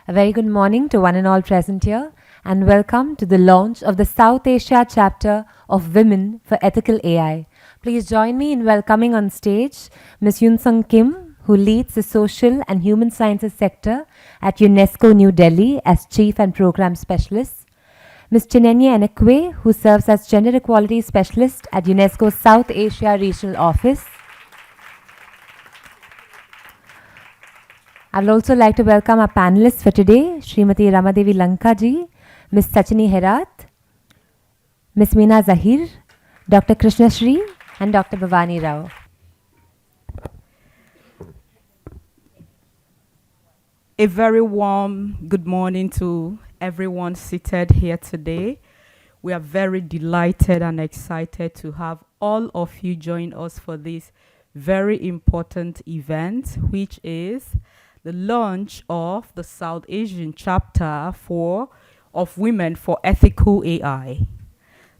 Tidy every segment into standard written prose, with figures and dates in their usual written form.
A very good morning to one and all present here, and welcome to the launch of the South Asia chapter of Women for Ethical AI. Please join me in welcoming on stage Ms. Yoon Sung Kim, who leads the Social and Human Sciences sector at UNESCO New Delhi as Chief and Program Specialist, Ms. Chinenye Enekwe, who serves as Gender Equality Specialist at UNESCO's South Asia Regional Office. I would also like to welcome our panelists for today, Srimati Ramadevi Lankaji, Ms. Sachini Herat, Ms. Meena Zahir, Dr. Krishna Shri, and Dr. Bhavani Rao. A very warm good morning to everyone seated here today. We are very delighted and excited to have all of you join us for this very important event, which is the launch of the South Asian chapter of Women for Ethical AI.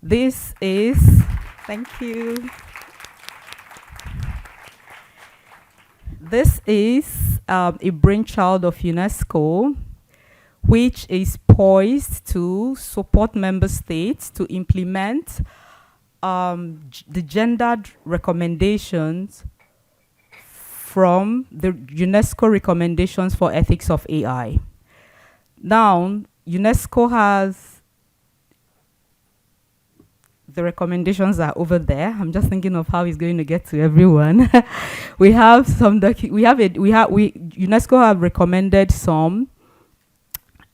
This is, thank you. This is a brainchild of UNESCO, which is poised to support member states to implement the gendered recommendations from the UNESCO recommendations for ethics of AI. Now, UNESCO has, the recommendations are over there. I'm just thinking of how it's going to get to everyone. We have some, UNESCO have recommended some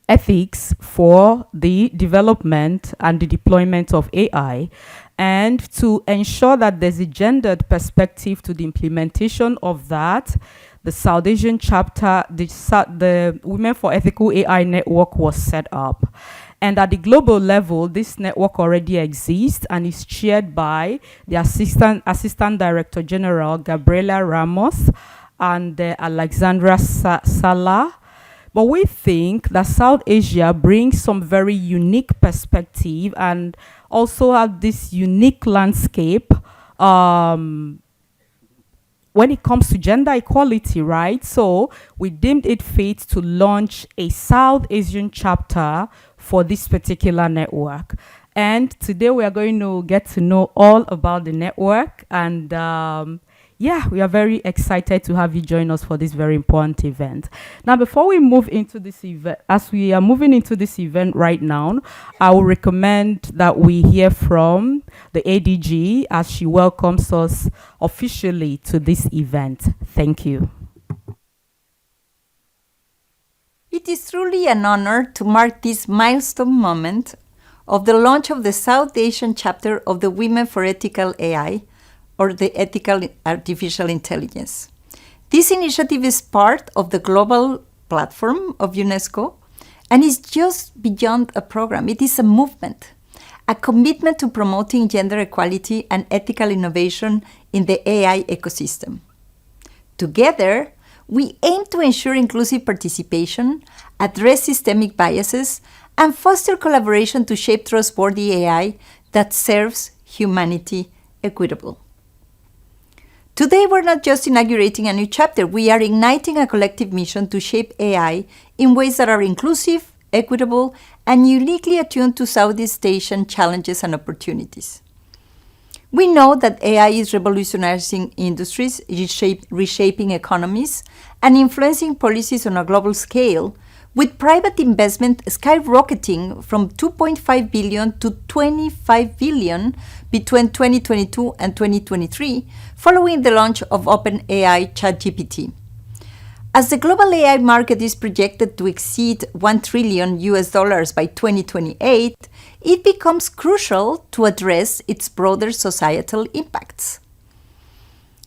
ethics for the development and the deployment of AI, and to ensure that there's a gendered perspective to the implementation of that, the South Asian chapter, the Women for Ethical AI network was set up. And at the global level, this network already exists and is chaired by the Assistant Director General, Gabriela Ramos, and Alexandra Salah. But we think that South Asia brings some very unique perspective and also have this unique landscape when it comes to gender equality, right? So we deemed it fit to launch a South Asian chapter for this particular network. And today we are going to get to know all about the network, and yeah, we are very excited to have you join us for this very important event. Now, before we move into this event, as we are moving into this event right now, I will recommend that we hear from the ADG as she welcomes us officially to this event. Thank you. It is truly an honor to mark this milestone moment of the launch of the South Asian chapter of the Women for Ethical AI, or the Ethical Artificial Intelligence. This initiative is part of the global platform of UNESCO and is just beyond a program. It is a movement, a commitment to promoting gender equality and ethical innovation in the AI ecosystem. Together, we aim to ensure inclusive participation, address systemic biases, and foster collaboration to shape trustworthy AI that serves humanity equitably. Today, we're not just inaugurating a new chapter, we are igniting a collective mission to shape AI in ways that are inclusive, equitable, and uniquely attuned to Southeast Asian challenges and opportunities. We know that AI is revolutionizing industries, reshaping economies, and influencing policies on a global scale, with private investment skyrocketing from $2.5 billion to $25 billion between 2022 and 2023, following the launch of OpenAI ChatGPT. As the global AI market is projected to exceed $1 trillion by 2028, it becomes crucial to address its broader societal impacts.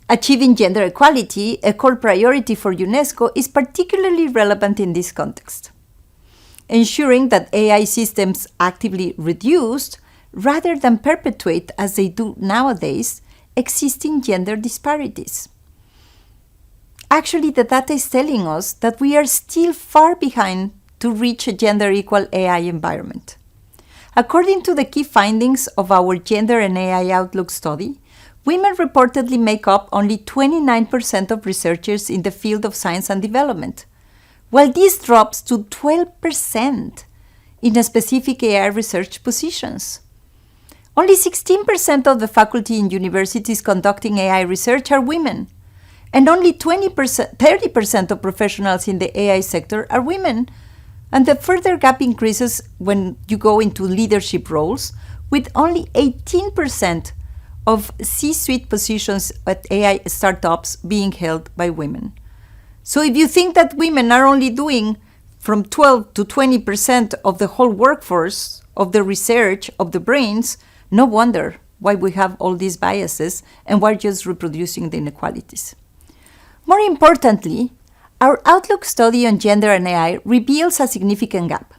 Achieving gender equality, a core priority for UNESCO, is particularly relevant in this context. Ensuring that AI systems actively reduce, rather than perpetuate as they do nowadays, existing gender disparities. Actually, the data is telling us that we are still far behind to reach a gender-equal AI environment. According to the key findings of our Gender and AI Outlook study, women reportedly make up only 29% of researchers in the field of science and development, while this drops to 12% in a specific AI research positions. Only 16% of the faculty in universities conducting AI research are women, and only 30% of professionals in the AI sector are women. And the further gap increases when you go into leadership roles, with only 18% of C-suite positions at AI startups being held by women. So if you think that women are only doing from 12 to 20% of the whole workforce of the research of the brains, no wonder why we have all these biases and we're just reproducing the inequalities. More importantly, our Outlook study on gender and AI reveals a significant gap.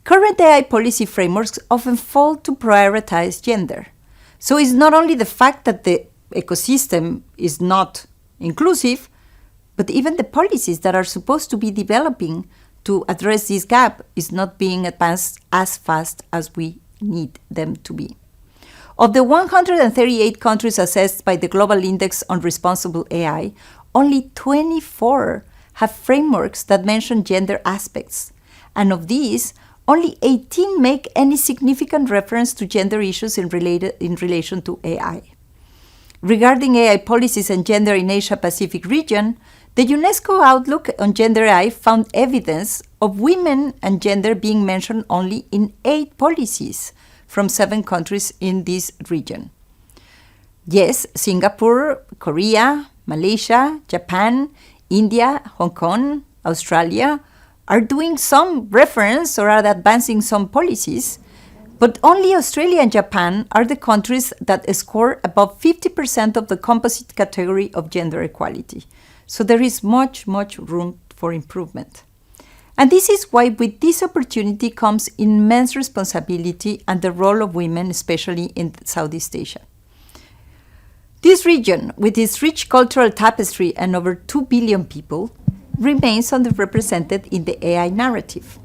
Current AI policy frameworks often fail to prioritize gender. So it's not only the fact that the ecosystem is not inclusive, but even the policies that are supposed to be developing to address this gap is not being advanced as fast as we need them to be. Of the 138 countries assessed by the Global Index on Responsible AI, only 24 have frameworks that mention gender aspects, and of these, only 18 make any significant reference to gender issues in relation to AI. Regarding AI policies and gender in Asia-Pacific region, the UNESCO Outlook on Gender AI found evidence of women and gender being mentioned only in 8 policies from 7 countries in this region. Yes, Singapore, Korea, Malaysia, Japan, India, Hong Kong, Australia are doing some reference or are advancing some policies, but only Australia and Japan are the countries that score above 50% of the composite category of gender equality. So there is much, much room for improvement. And this is why with this opportunity comes immense responsibility and the role of women, especially in Southeast Asia. This region, with its rich cultural tapestry and over 2 billion people, remains underrepresented in the AI narrative.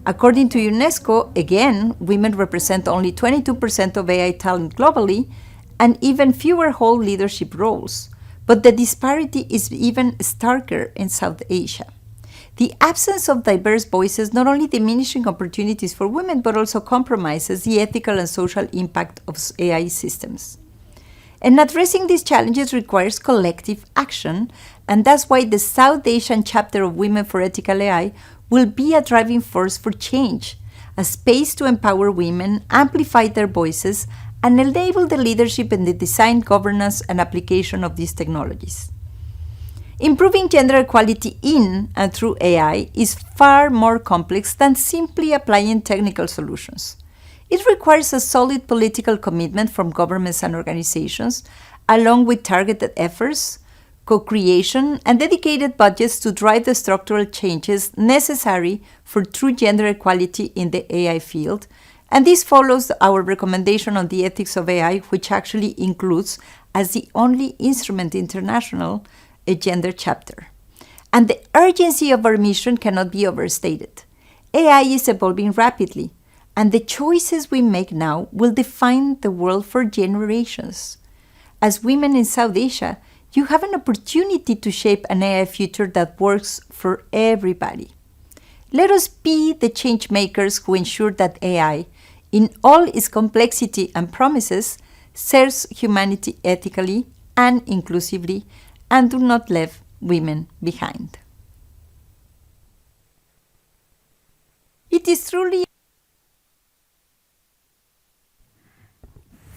According to UNESCO, again, women represent only 22% of AI talent globally and even fewer hold leadership roles. But the disparity is even starker in South Asia. The absence of diverse voices not only diminishing opportunities for women, but also compromises the ethical and social impact of AI systems. And addressing these challenges requires collective action, and that's why the South Asian chapter of Women for Ethical AI will be a driving force for change, a space to empower women, amplify their voices, and enable the leadership in the design, governance, and application of these technologies. Improving gender equality in and through AI is far more complex than simply applying technical solutions. It requires a solid political commitment from governments and organizations, along with targeted efforts, co-creation, and dedicated budgets to drive the structural changes necessary for true gender equality in the AI field. And this follows our recommendation on the ethics of AI, which actually includes, as the only instrument international, a gender chapter. And the urgency of our mission cannot be overstated. AI is evolving rapidly, and the choices we make now will define the world for generations. As women in South Asia, you have an opportunity to shape an AI future that works for everybody. Let us be the change makers who ensure that AI, in all its complexity and promises, serves humanity ethically and inclusively, and do not leave women behind. It is truly.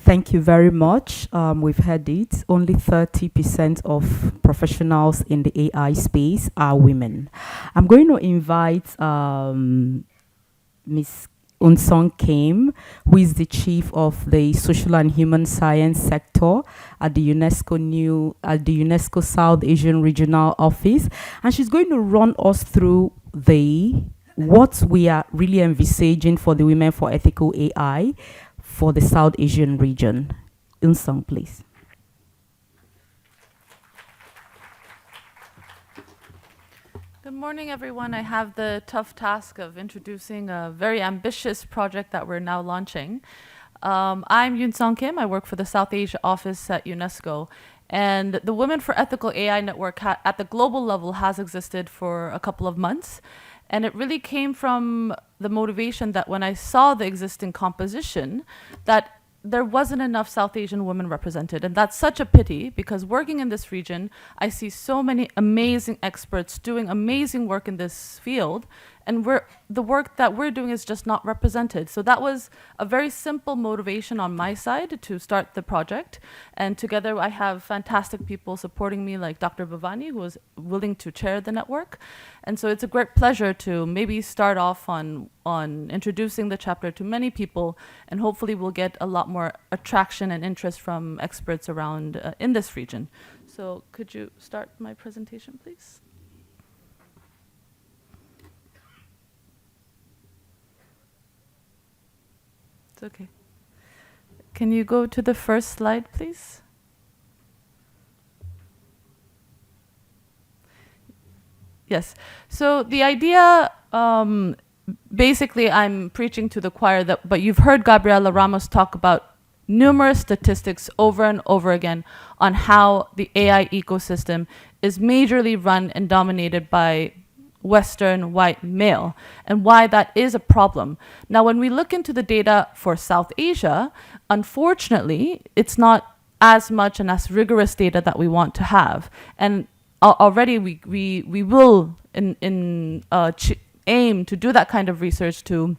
Thank you very much. We've heard it. Only 30% of professionals in the AI space are women. I'm going to invite Ms. Unsung Kim, who is the chief of the social and human science sector at the UNESCO South Asian Regional Office, and she's going to run us through what we are really envisaging for the Women for Ethical AI for the South Asian region. Unsung, please. Good morning, everyone. I have the tough task of introducing a very ambitious project that we're now launching. I'm Yoon Sung Kim. I work for the South Asia office at UNESCO, And the Women for Ethical AI network at the global level has existed for a couple of months. And it really came from the motivation that when I saw the existing composition, that there wasn't enough South Asian women represented. And that's such a pity, because working in this region, I see so many amazing experts doing amazing work in this field, and the work that we're doing is just not represented. So that was a very simple motivation on my side to start the project. And together I have fantastic people supporting me, like Dr. Bhavani, who was willing to chair the network. And so it's a great pleasure to maybe start off on introducing the chapter to many people, and hopefully we'll get a lot more attraction and interest from experts around in this region. So could you start my presentation, please? It's okay. Can you go to the first slide, please? Yes. So the idea, basically, I'm preaching to the choir, but you've heard Gabriela Ramos talk about numerous statistics over and over again on how the AI ecosystem is majorly run and dominated by Western white male, and why that is a problem. Now, when we look into the data for South Asia, unfortunately, it's not as much and as rigorous data that we want to have. And already we will aim to do that kind of research, to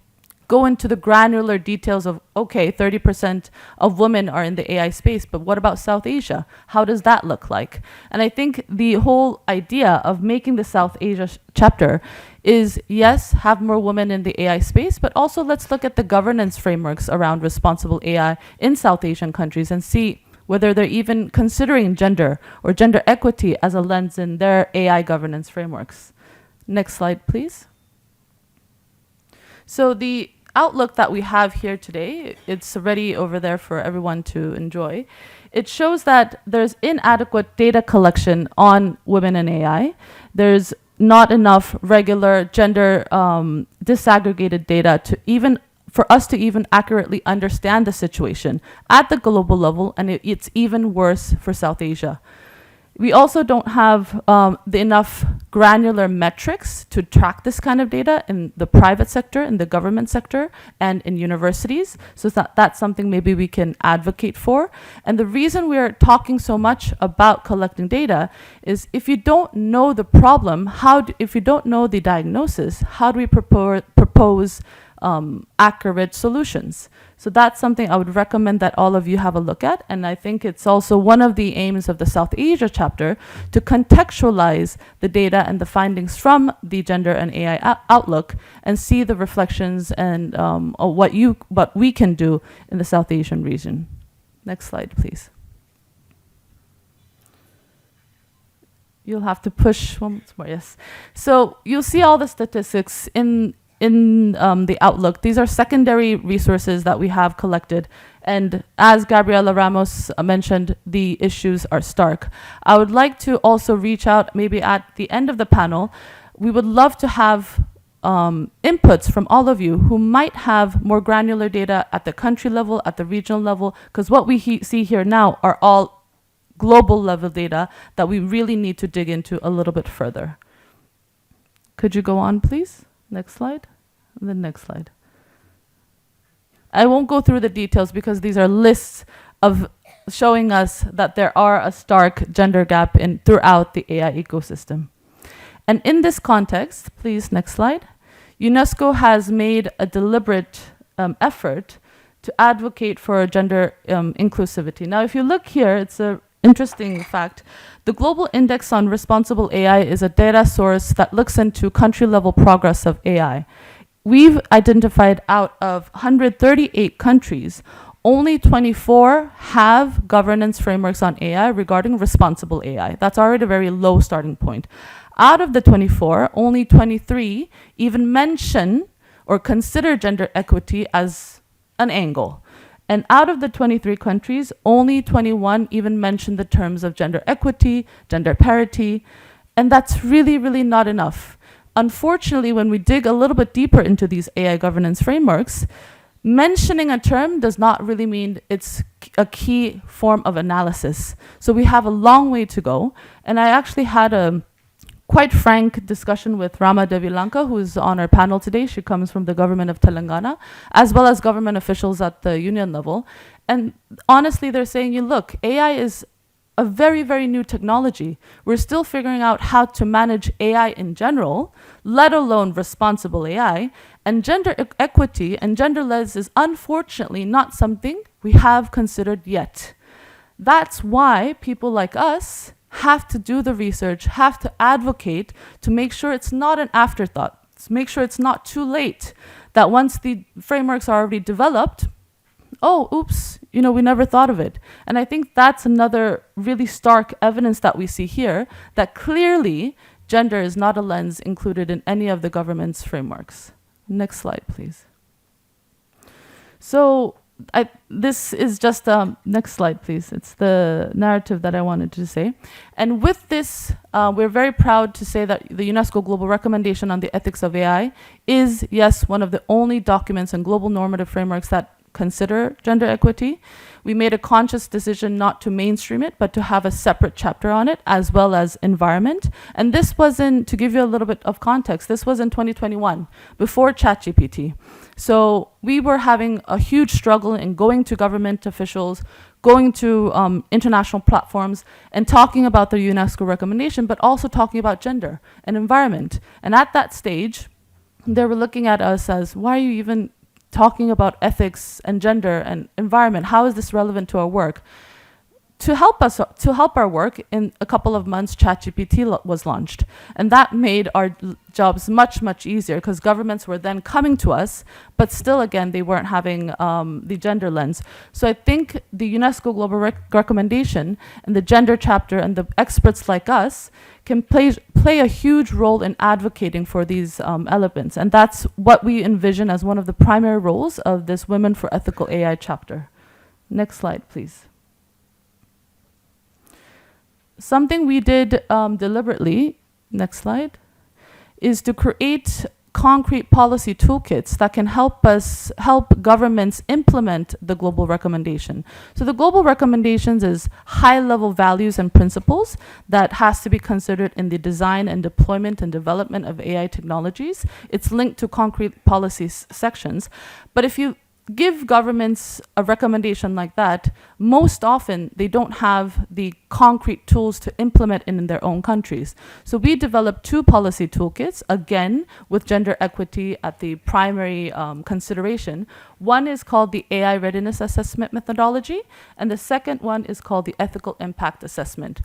go into the granular details of, okay, 30% of women are in the AI space, but what about South Asia? How does that look like? And I think the whole idea of making the South Asia chapter is, yes, have more women in the AI space, but also let's look at the governance frameworks around responsible AI in South Asian countries and see whether they're even considering gender or gender equity as a lens in their AI governance frameworks. Next slide, please. So the outlook that we have here today, it's already over there for everyone to enjoy. It shows that there's inadequate data collection on women in AI. There's not enough regular gender disaggregated data for us to even accurately understand the situation at the global level, and it's even worse for South Asia. We also don't have enough granular metrics to track this kind of data in the private sector, in the government sector, and in universities. So that's something maybe we can advocate for. And the reason we're talking so much about collecting data is, if you don't know the problem, if you don't know the diagnosis, how do we propose accurate solutions? So that's something I would recommend that all of you have a look at. And I think it's also one of the aims of the South Asia chapter to contextualize the data and the findings from the gender and AI outlook, and see the reflections and what we can do in the South Asian region. Next slide, please. You'll have to push once more, yes. So you'll see all the statistics in the outlook. These are secondary resources that we have collected. And as Gabriela Ramos mentioned, the issues are stark. I would like to also reach out, maybe at the end of the panel, we would love to have inputs from all of you who might have more granular data at the country level, at the regional level, because what we see here now are all global level data that we really need to dig into a little bit further. Could you go on, please? Next slide. The next slide. I won't go through the details because these are lists of showing us that there are a stark gender gap throughout the AI ecosystem. And in this context, please, next slide, UNESCO has made a deliberate effort to advocate for gender inclusivity. Now, if you look here, it's an interesting fact. The Global Index on Responsible AI is a data source that looks into country-level progress of AI. We've identified out of 138 countries, only 24 have governance frameworks on AI regarding responsible AI. That's already a very low starting point. Out of the 24, only 23 even mention or consider gender equity as an angle. And out of the 23 countries, only 21 even mention the terms of gender equity, gender parity, and that's really, really not enough. Unfortunately, when we dig a little bit deeper into these AI governance frameworks, Mentioning a term does not really mean it's a key form of analysis. So we have a long way to go. And I actually had a quite frank discussion with Rama Devilanka, who's on our panel today. She comes from the government of Telangana, as well as government officials at the union level. And honestly, they're saying, look, AI is a very, very new technology. We're still figuring out how to manage AI in general, let alone responsible AI. And gender equity and genderless is unfortunately not something we have considered yet. That's why people like us have to do the research, have to advocate to make sure it's not an afterthought, to make sure it's not too late, that once the frameworks are already developed, oh, oops, we never thought of it. And I think that's another really stark evidence that we see here, that clearly gender is not a lens included in any of the government's frameworks. Next slide, please. So this is just, next slide, please. It's the narrative that I wanted to say. And with this, we're very proud to say that the UNESCO Global Recommendation on the Ethics of AI is, yes, one of the only documents and global normative frameworks that consider gender equity. We made a conscious decision not to mainstream it, but to have a separate chapter on it, as well as environment. And this was to give you a little bit of context, this was in 2021, before ChatGPT. So we were having a huge struggle in going to government officials, going to international platforms, and talking about the UNESCO recommendation, but also talking about gender and environment. And at that stage, they were looking at us as, why are you even talking about ethics and gender and environment? How is this relevant to our work? To help our work, in a couple of months, ChatGPT was launched. And that made our jobs much, much easier, because governments were then coming to us, but still, again, they weren't having the gender lens. So I think the UNESCO Global Recommendation and the gender chapter and the experts like us can play a huge role in advocating for these elements. And that's what we envision as one of the primary roles of this Women for Ethical AI chapter. Next slide, please. Something we did deliberately, next slide, is to create concrete policy toolkits that can help governments implement the global recommendation. So the global recommendations is high-level values and principles that has to be considered in the design and deployment and development of AI technologies. It's linked to concrete policy sections. But if you give governments a recommendation like that, most often they don't have the concrete tools to implement it in their own countries. So we developed 2 policy toolkits, again, with gender equity at the primary consideration. One is called the AI Readiness Assessment Methodology, and the second one is called the Ethical Impact Assessment.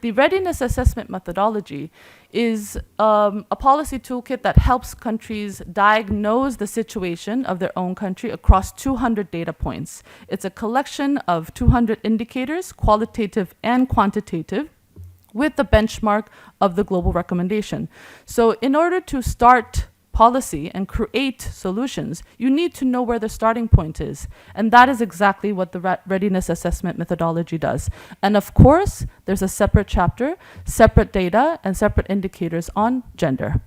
The Readiness Assessment Methodology is a policy toolkit that helps countries diagnose the situation of their own country across 200 data points. It's a collection of 200 indicators, qualitative and quantitative, with the benchmark of the global recommendation. So in order to start policy and create solutions, you need to know where the starting point is. And that is exactly what the readiness assessment methodology does. And of course, there's a separate chapter, separate data, and separate indicators on gender.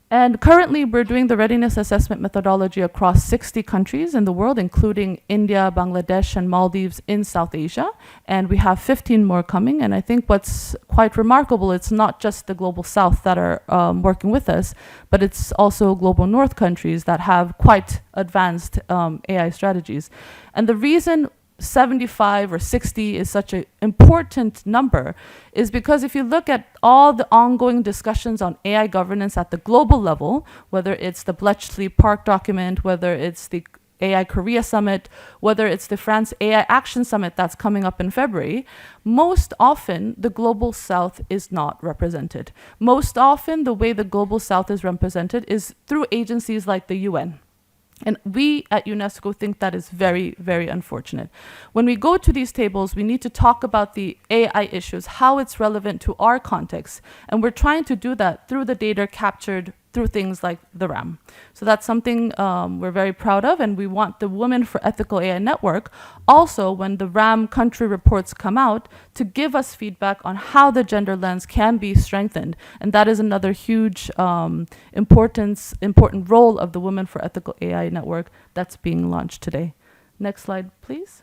And currently, we're doing the readiness assessment methodology across 60 countries in the world, including India, Bangladesh, and Maldives in South Asia. And we have 15 more coming. And I think what's quite remarkable, it's not just the Global South that are working with us, but it's also Global North countries that have quite advanced AI strategies. And the reason 75 or 60 is such an important number is because if you look at all the ongoing discussions on AI governance at the global level, whether it's the Bletchley Park document, whether it's the AI Korea Summit, whether it's the France AI Action Summit that's coming up in February, most often the Global South is not represented. Most often the way the Global South is represented is through agencies like the UN. And we at UNESCO think that is very, very unfortunate. When we go to these tables, we need to talk about the AI issues, how it's relevant to our context. And we're trying to do that through the data captured through things like the RAM. So that's something we're very proud of, and we want the Women for Ethical AI Network also, when the RAM country reports come out, to give us feedback on how the gender lens can be strengthened. And that is another huge important role of the Women for Ethical AI Network that's being launched today. Next slide, please.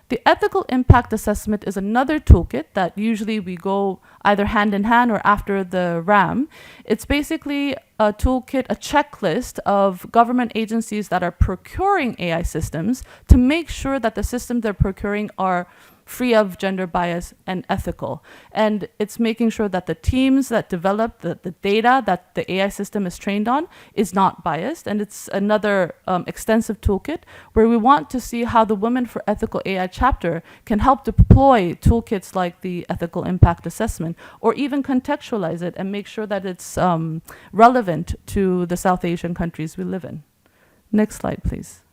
The ethical impact assessment is another toolkit that usually we go either hand in hand or after the RAM. It's basically a toolkit, a checklist of government agencies that are procuring AI systems to make sure that the systems they're procuring are free of gender bias and ethical. And it's making sure that the teams that develop the data that the AI system is trained on is not biased. And it's another extensive toolkit where we want to see how the Women for Ethical AI chapter can help deploy toolkits like the ethical impact assessment, or even contextualize it and make sure that it's relevant to the South Asian countries we live in. Next slide, please.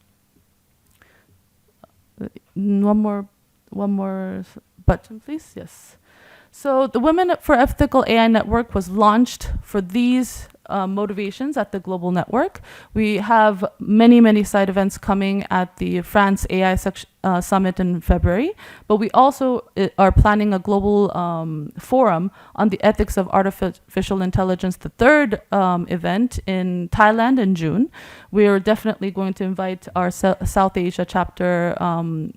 One more button, please. Yes. So the Women for Ethical AI Network was launched for these motivations at the global network. We have many side events coming at the France AI Summit in February, but we also are planning a global forum on the ethics of artificial intelligence, the third event in Thailand in June. We are definitely going to invite our South Asia chapter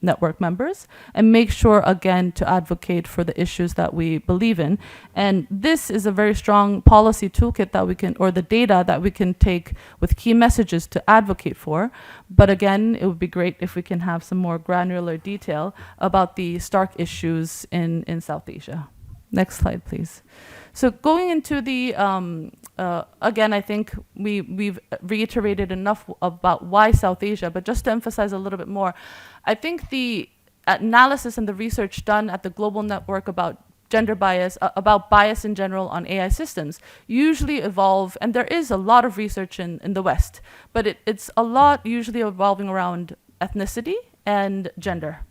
network members and make sure, again, to advocate for the issues that we believe in. And this is a very strong policy toolkit that we can, or the data that we can take with key messages to advocate for. But again, it would be great if we can have some more granular detail about the stark issues in South Asia. Next slide, please. So going into the, again, I think we've reiterated enough about why South Asia, but just to emphasize a little bit more, I think the analysis and the research done at the global network about gender bias, about bias in general on AI systems, usually evolve, and there is a lot of research in the West, but it's a lot usually evolving around ethnicity and gender.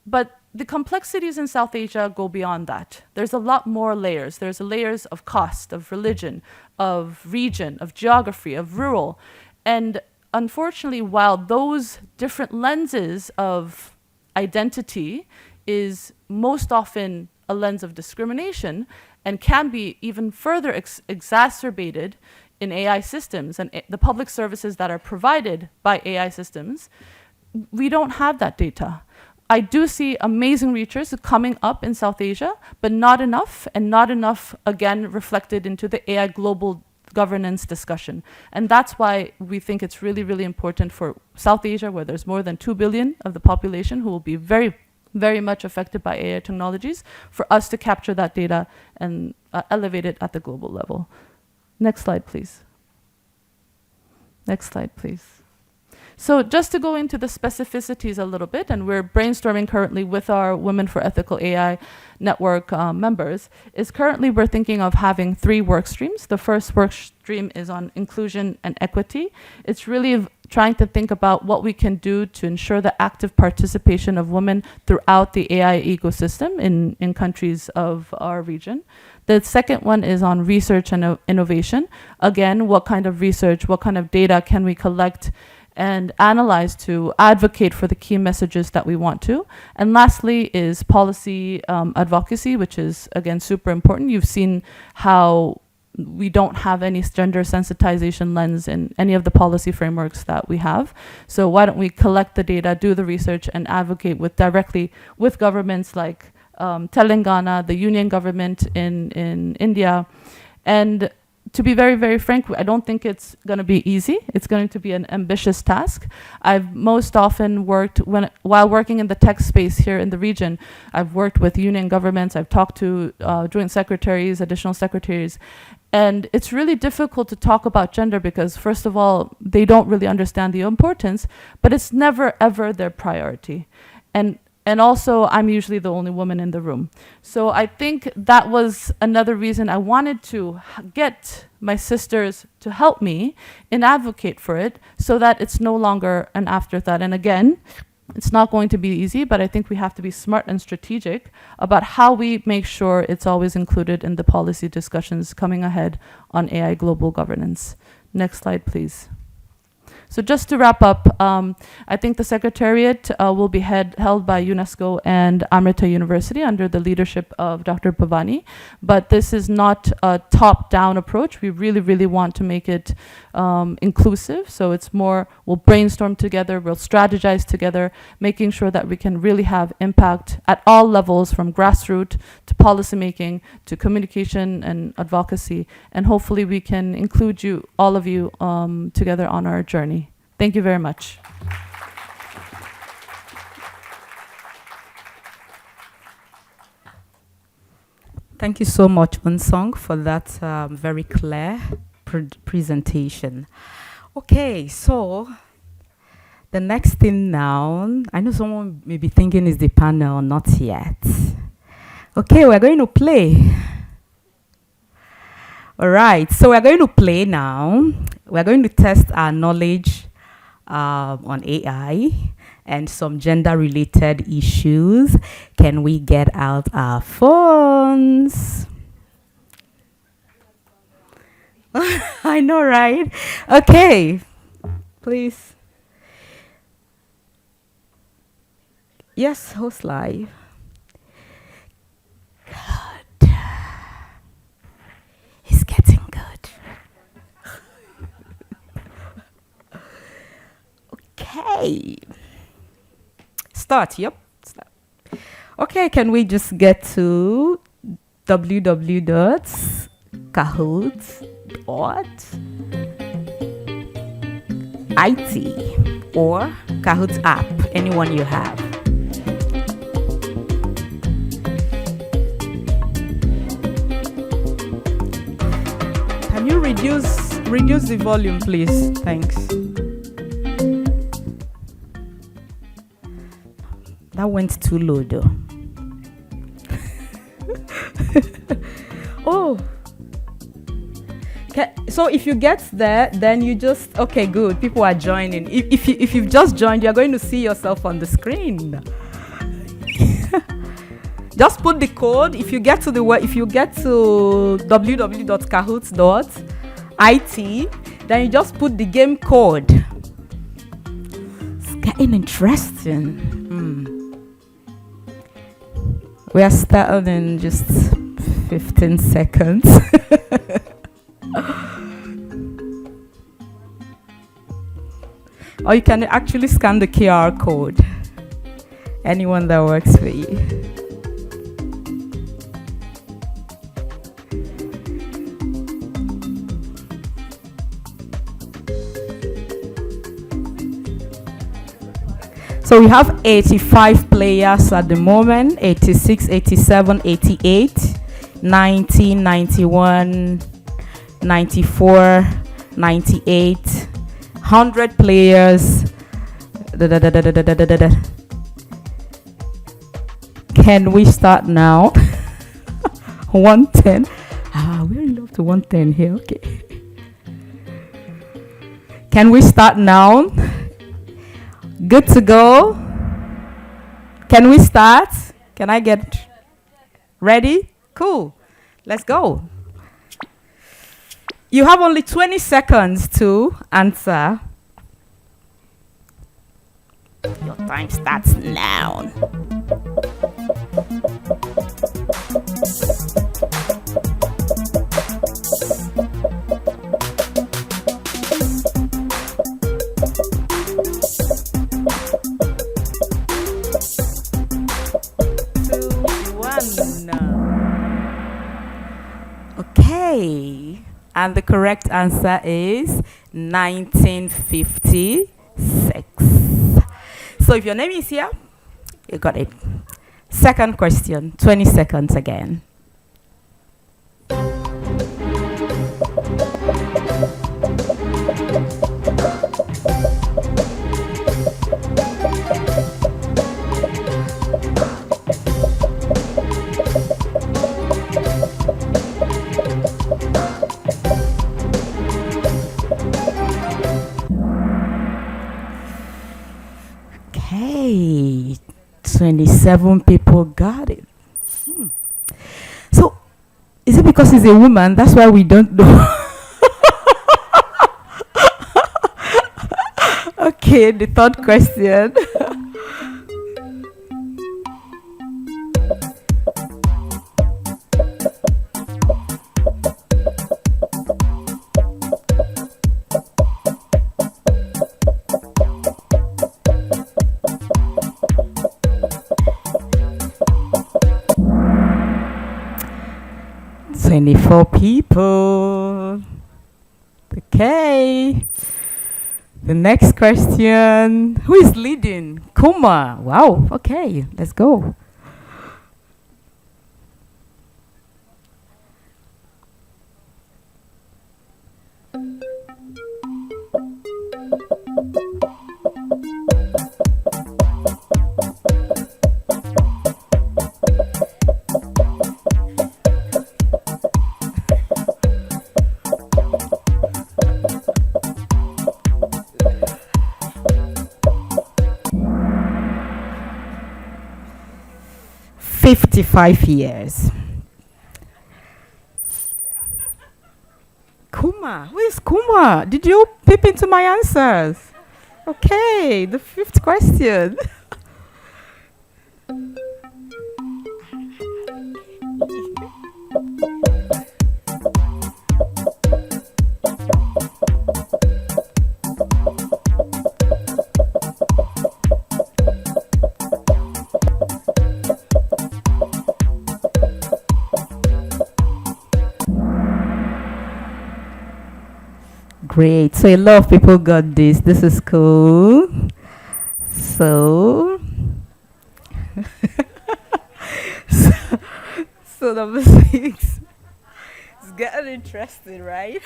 But the complexities in South Asia go beyond that. There's a lot more layers. There's layers of cost, of religion, of region, of geography, of rural. And unfortunately, while those different lenses of identity is most often a lens of discrimination and can be even further exacerbated in AI systems and the public services that are provided by AI systems, we don't have that data. I do see amazing research coming up in South Asia, but not enough, and not enough, again, reflected into the AI global governance discussion. And that's why we think it's really, really important for South Asia, where there's more than 2 billion of the population who will be very much affected by AI technologies, for us to capture that data and elevate it at the global level. Next slide, please. Next slide, please. So just to go into the specificities a little bit, and we're brainstorming currently with our Women for Ethical AI Network members, is currently we're thinking of having 3 work streams. The first work stream is on inclusion and equity. It's really trying to think about what we can do to ensure the active participation of women throughout the AI ecosystem in countries of our region. The second one is on research and innovation. Again, what kind of research, what kind of data can we collect and analyze to advocate for the key messages that we want to. And lastly is policy advocacy, which is, again, super important. You've seen how we don't have any gender sensitization lens in any of the policy frameworks that we have. So why don't we collect the data, do the research, and advocate directly with governments like Telangana, the union government in India. And to be very, very frank, I don't think it's going to be easy. It's going to be an ambitious task. I've most often worked, while working in the tech space here in the region, I've worked with union governments, I've talked to joint secretaries, additional secretaries, and it's really difficult to talk about gender because, first of all, they don't really understand the importance, but it's never, ever their priority. And also, I'm usually the only woman in the room. So I think that was another reason I wanted to get my sisters to help me and advocate for it so that it's no longer an afterthought. And again, it's not going to be easy, but I think we have to be smart and strategic about how we make sure it's always included in the policy discussions coming ahead on AI global governance. Next slide, please. So just to wrap up, I think the Secretariat will be held by UNESCO and Amrita University under the leadership of Dr. Bhavani. But this is not a top-down approach. We really, really want to make it inclusive. So it's more, we'll brainstorm together, we'll strategize together, making sure that we can really have impact at all levels, from grassroots to policymaking to communication and advocacy. And hopefully we can include you, all of you, together on our journey. Thank you very much. Thank you so much, Unsong, for that very clear presentation. Okay, so the next thing now, I know someone may be thinking is the panel, not yet. Okay, we're going to play. All right, so we're going to play now. We're going to test our knowledge on AI and some gender-related issues. Can we get out our phones? I know, right? Okay, please. Yes, host live. Good. It's getting good. Okay. Start, yep. Start. Okay, can we just get to www.kahoot.it or Kahoot app, anyone you have. Can you reduce the volume, please? Thanks. That went too low, though. Oh. So if you get there, then you just, okay, good. People are joining. If you've just joined, you're going to see yourself on the screen. Just put the code. If you get to www.kahoot.it, then you just put the game code. It's getting interesting. We are starting in just 15 seconds. Or you can actually scan the QR code. Anyone that works for you. So we have 85 players at the moment, 86, 87, 88, 90, 91, 94, 98, 100 players. Can we start now? 110. We really love the 110 here, okay. Can we start now? Good to go. Can we start? Can I get ready? Cool. Let's go. You have only 20 seconds to answer. Your time starts now. Okay, and the correct answer is 1956. So if your name is here, you got it. Second question, 20 seconds again. Okay, 27 people got it. So, is it because he's a woman? That's why we don't know. Okay, the third question. "24 people." Okay. The next question. Who is leading? Kuma. Wow. Okay, let's go. "55 years." Kuma. Who is Kuma? Did you peep into my answers? Okay, the fifth question. Great. So a lot of people got this. This is cool. So, so number 6. It's getting interesting, right?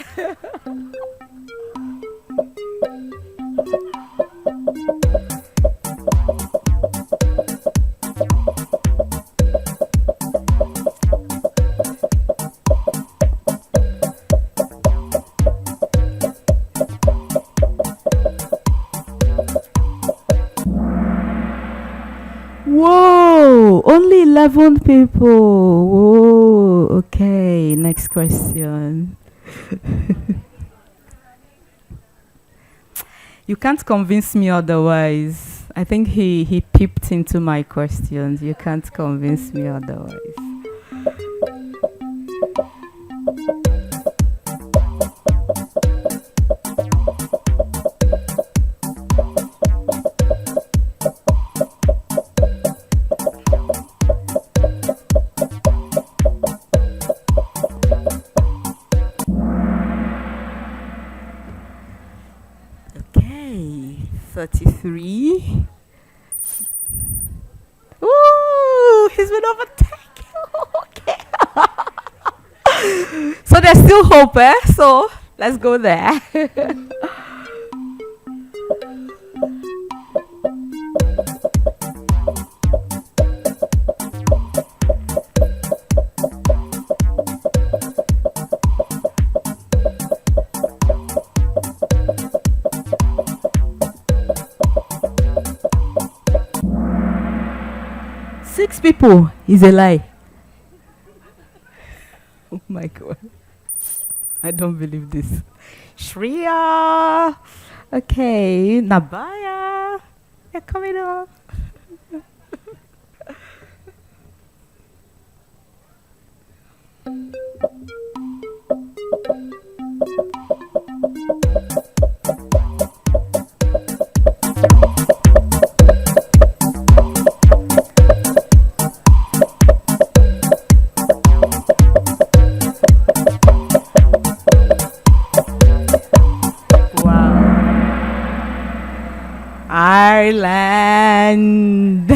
Whoa, only 11 people. Whoa, okay, next question. You can't convince me otherwise. I think he peeped into my questions. You can't convince me otherwise. Okay, 33. Ooh, he's been overtaken. Okay. So there's still hope, eh? So let's go there. 6 people is a lie. Oh my God. I don't believe this. Shreya. Okay. Nabaya. You're coming up. Ireland.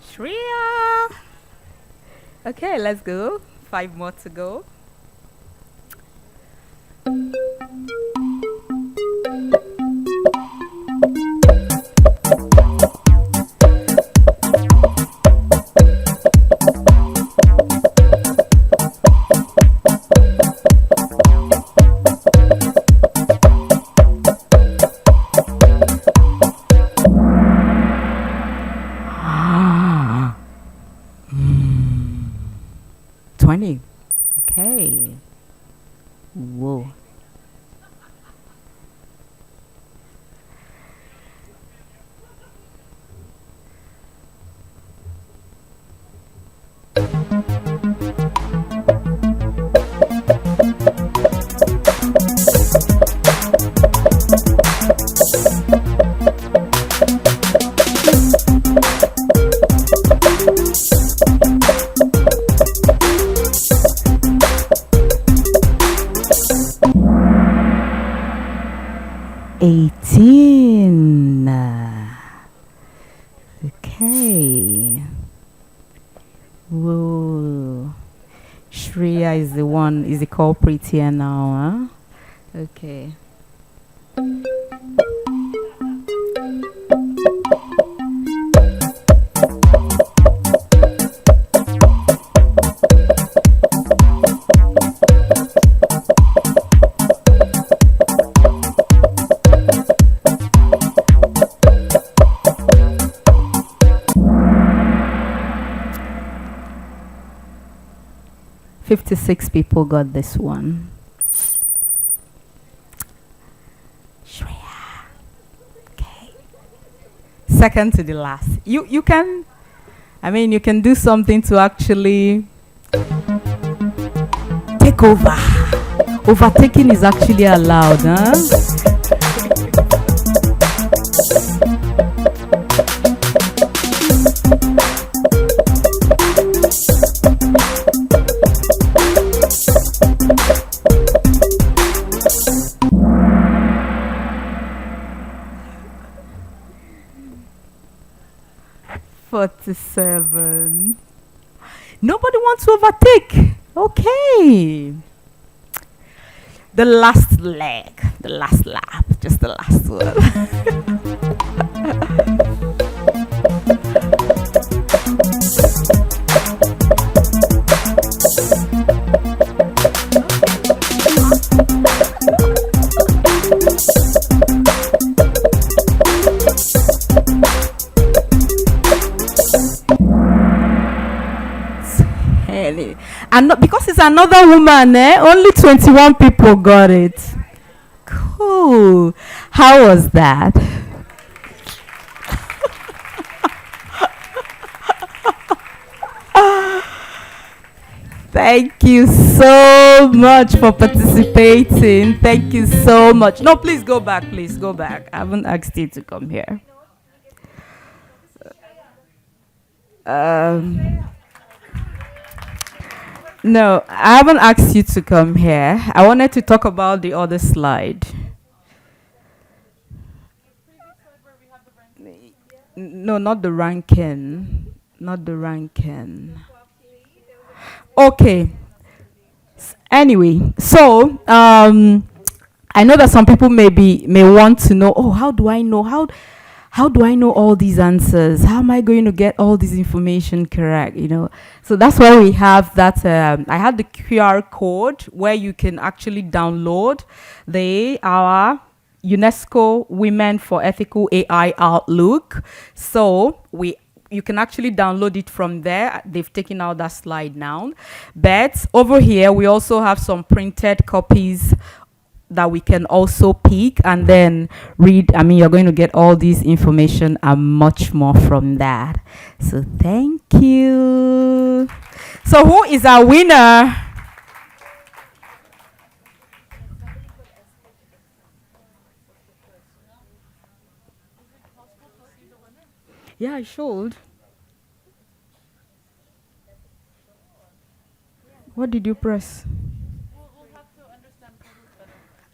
Shreya. Okay, let's go. 5 more to go. Okay. Whoa. Eighteen. Okay. Whoa. Shreya is the culprit here now, huh? Okay. 56 people got this one. Shreya. Okay. Second to the last. You can, I mean, you can do something to actually take over. Overtaking is actually allowed, huh? Seven. Nobody wants to overtake. Okay. The last leg, the last lap, just the last one. And not, because it's another woman, only 21 people got it. Cool. How was that? Thank you so much for participating. Thank you so much. No, please go back. Please go back. I haven't asked you to come here. No, I haven't asked you to come here. I wanted to talk about the other slide. No, not the ranking. Not the ranking. Okay. Anyway, so I know that some people may want to know, oh, how do I know? How do I know all these answers? How am I going to get all this information correct? You know, so that's why we have that. I had the QR code where you can actually download our UNESCO Women for Ethical AI Outlook. So you can actually download it from there. They've taken out that slide now. But over here, we also have some printed copies that we can also pick and then read. I mean, you're going to get all this information and much more from that. So thank you. So who is our winner? Yeah, I should. What did you press?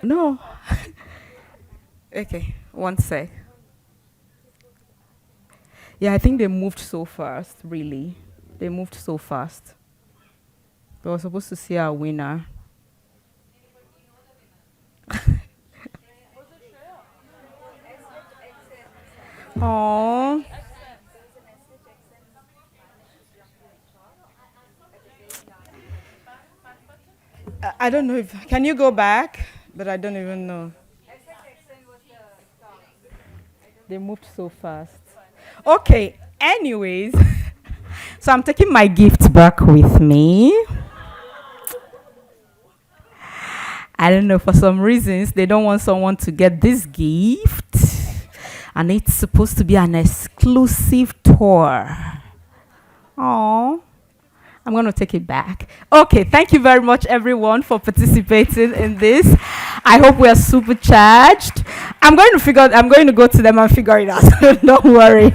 No. Okay, one sec. Yeah, I think they moved so fast, really. They moved so fast. We were supposed to see our winner. Oh. I don't know if, can you go back? But I don't even know. They moved so fast. Okay, anyways. So I'm taking my gift back with me. I don't know, for some reasons, they don't want someone to get this gift. And it's supposed to be an exclusive tour. Oh, I'm going to take it back. Okay, thank you very much, everyone, for participating in this. I hope we are supercharged. I'm going to go to them and figure it out. Don't worry.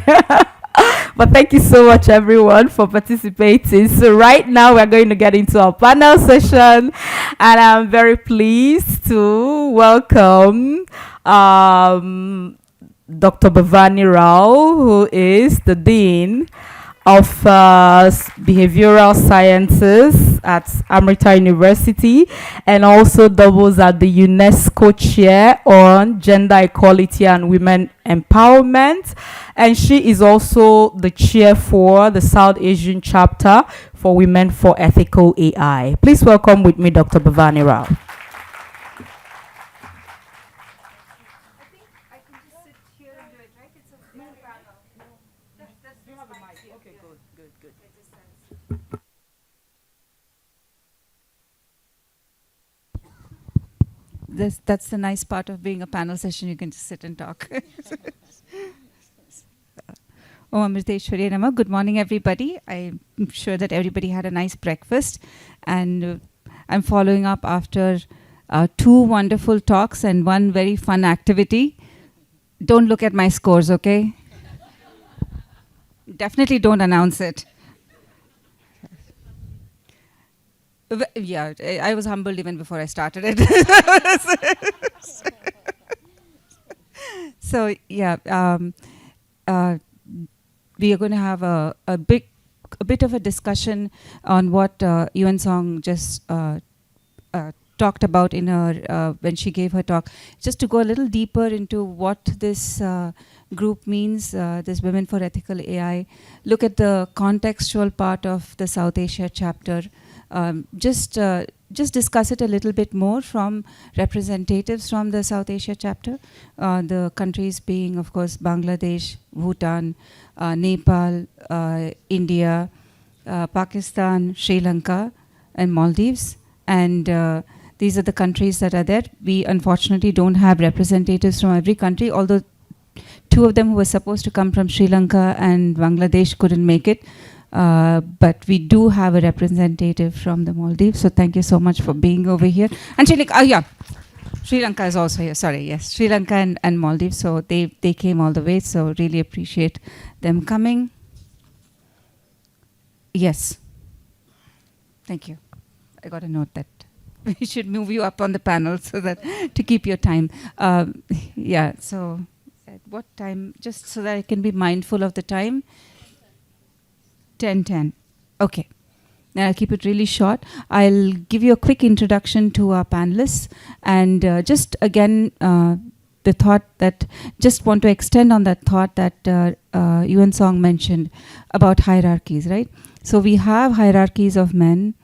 But thank you so much, everyone, for participating. So right now, we're going to get into our panel session. And I'm very pleased to welcome Dr. Bhavani Rao, who is the Dean of Behavioral Sciences at Amrita University, and also doubles as the UNESCO Chair on Gender Equality and Women Empowerment. And she is also the chair for the South Asian chapter for Women for Ethical AI. Please welcome with me Dr. Bhavani Rao. That's the nice part of being a panel session. You can just sit and talk. Amriteshwari Nama. Good morning, everybody. I'm sure that everybody had a nice breakfast. And I'm following up after 2 wonderful talks and 1 very fun activity. Don't look at my scores, okay? Definitely don't announce it. Yeah, I was humbled even before I started it. So yeah, we are going to have a bit of a discussion on what Yuan Song just talked about in her when she gave her talk. Just to go a little deeper into what this group means, this Women for Ethical AI. Look at the contextual part of the South Asia chapter. Just discuss it a little bit more from representatives from the South Asia chapter. The countries being, of course, Bangladesh, Bhutan, Nepal, India, Pakistan, Sri Lanka, and Maldives. And these are the countries that are there. We unfortunately don't have representatives from every country, although 2 of them who were supposed to come from Sri Lanka and Bangladesh couldn't make it. But we do have a representative from the Maldives, so thank you so much for being over here. And Sri Lanka is also here. Sorry, yes, Sri Lanka and Maldives. So they came all the way. So really appreciate them coming. Yes, thank you. I got a note that we should move you up on the panel so that to keep your time. Yeah. So at what time? Just so that I can be mindful of the time. 10:10. Okay. Now I'll keep it really short. I'll give you a quick introduction to our panelists, and just again the thought that just want to extend on that thought that Yuan Song mentioned about hierarchies, right? So we have hierarchies of men.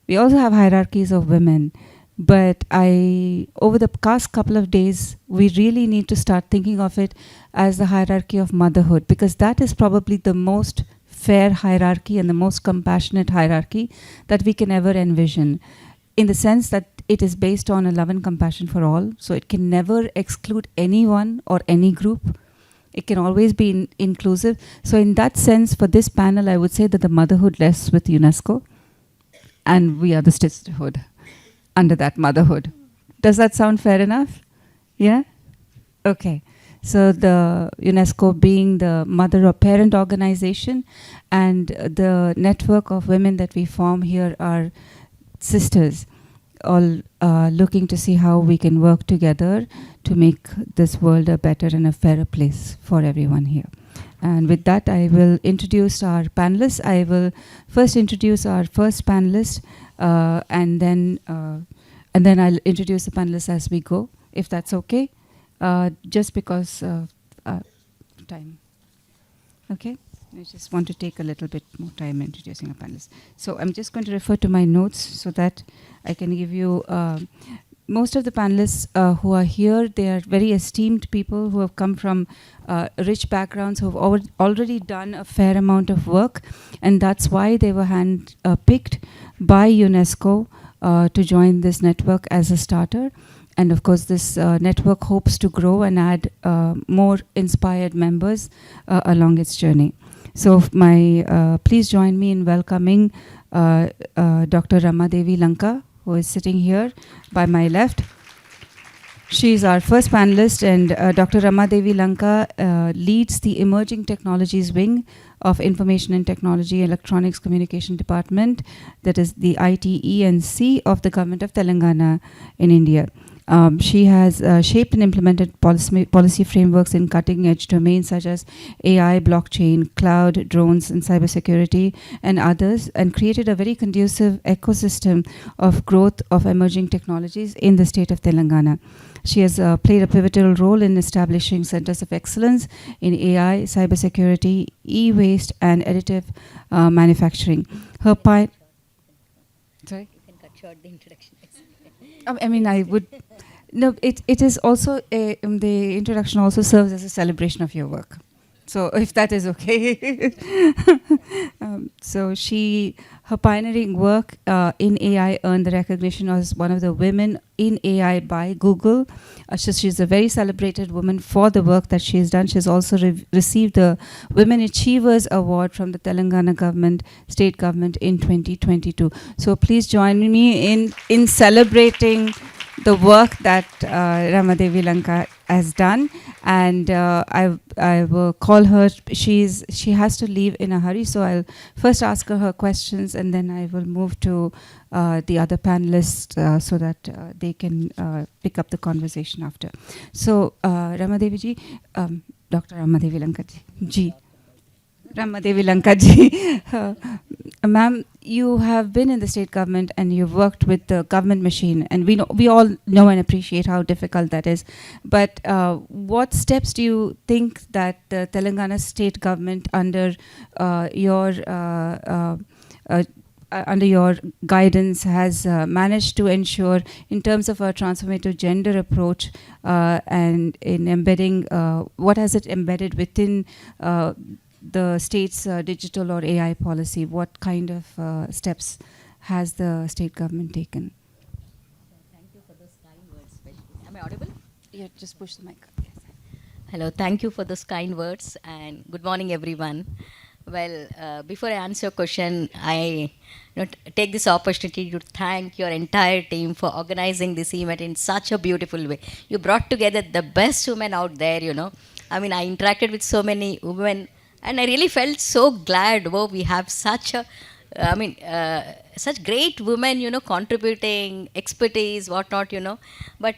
We also have hierarchies of women. But over the past couple of days, we really need to start thinking of it as the hierarchy of motherhood, because that is probably the most fair hierarchy and the most compassionate hierarchy that we can ever envision, in the sense that it is based on a love and compassion for all. So it can never exclude anyone or any group. It can always be inclusive. So in that sense, for this panel, I would say that the motherhood rests with UNESCO, and we are the sisterhood under that motherhood. Does that sound fair enough? Yeah? Okay. So the UNESCO being the mother or parent organization, and the network of women that we form here are sisters, all looking to see how we can work together to make this world a better and a fairer place for everyone here. And with that, I will introduce our panelists. I will first introduce our first panelist, and then I'll introduce the panelists as we go, if that's okay. Just because of time. Okay? I just want to take a little bit more time introducing our panelists. So I'm just going to refer to my notes so that I can give you most of the panelists who are here. They are very esteemed people who have come from rich backgrounds, who have already done a fair amount of work, and that's why they were hand-picked by UNESCO to join this network as a starter. And of course, this network hopes to grow and add more inspired members along its journey. So, please join me in welcoming Dr. Ramadevi Lanka, who is sitting here by my left. She is our first panelist, and Dr. Ramadevi Lanka leads the Emerging Technologies Wing of Information and Technology Electronics Communication Department, that is the ITE&C of the Government of Telangana in India. She has shaped and implemented policy frameworks in cutting-edge domains such as AI, blockchain, cloud, drones, and cybersecurity, and others, and created a very conducive ecosystem of growth of emerging technologies in the state of Telangana. She has played a pivotal role in establishing centers of excellence in AI, cybersecurity, e-waste, and additive manufacturing. Her Sorry? You can cut short the introduction. I mean, I would. No, it is also the introduction also serves as a celebration of your work. So if that is okay. So her pioneering work in AI earned the recognition as one of the women in AI by Google. She's a very celebrated woman for the work that she has done. She's also received the Women Achievers Award from the Telangana government, state government in 2022. So please join me in celebrating the work that Ramadevi Lanka has done, and I will call her. She has to leave in a hurry, so I'll first ask her questions, and then I will move to the other panelists so that they can pick up the conversation after. So Ramadevi ji, Dr. Ramadevi Lanka ji. Ramadevi Lanka ji. Ma'am, you have been in the state government and you've worked with the government machine, and we all know and appreciate how difficult that is. But what steps do you think that the Telangana state government under your guidance has managed to ensure in terms of a transformative gender approach and in embedding, what has it embedded within the state's digital or AI policy? What kind of steps has the state government taken? Thank you for those kind words. Especially. Am I audible? Yeah, just push the mic. Yes. Hello, thank you for those kind words, and good morning, everyone. Well, before I answer your question, I take this opportunity to thank your entire team for organizing this event in such a beautiful way. You brought together the best women out there, I mean, I interacted with so many women, and I really felt so glad, we have such a, such great women, contributing expertise, whatnot, But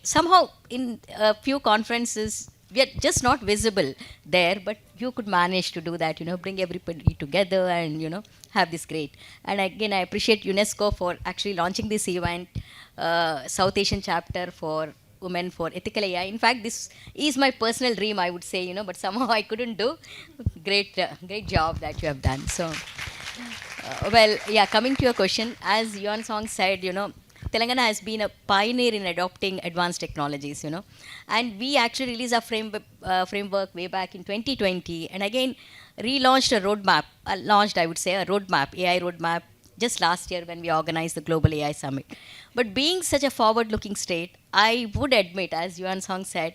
somehow in a few conferences, we are just not visible there, but you could manage to do that, bring everybody together and, have this great. And again, I appreciate UNESCO for actually launching this event, South Asian chapter for Women for Ethical AI. In fact, this is my personal dream, I would say, but somehow I couldn't do. Great job that you have done. So, coming to your question, as Yuan Song said, Telangana has been a pioneer in adopting advanced technologies, and we actually released our framework way back in 2020, and again relaunched a roadmap, AI roadmap, just last year when we organized the Global AI Summit. But being such a forward-looking state, I would admit, as Yuan Song said,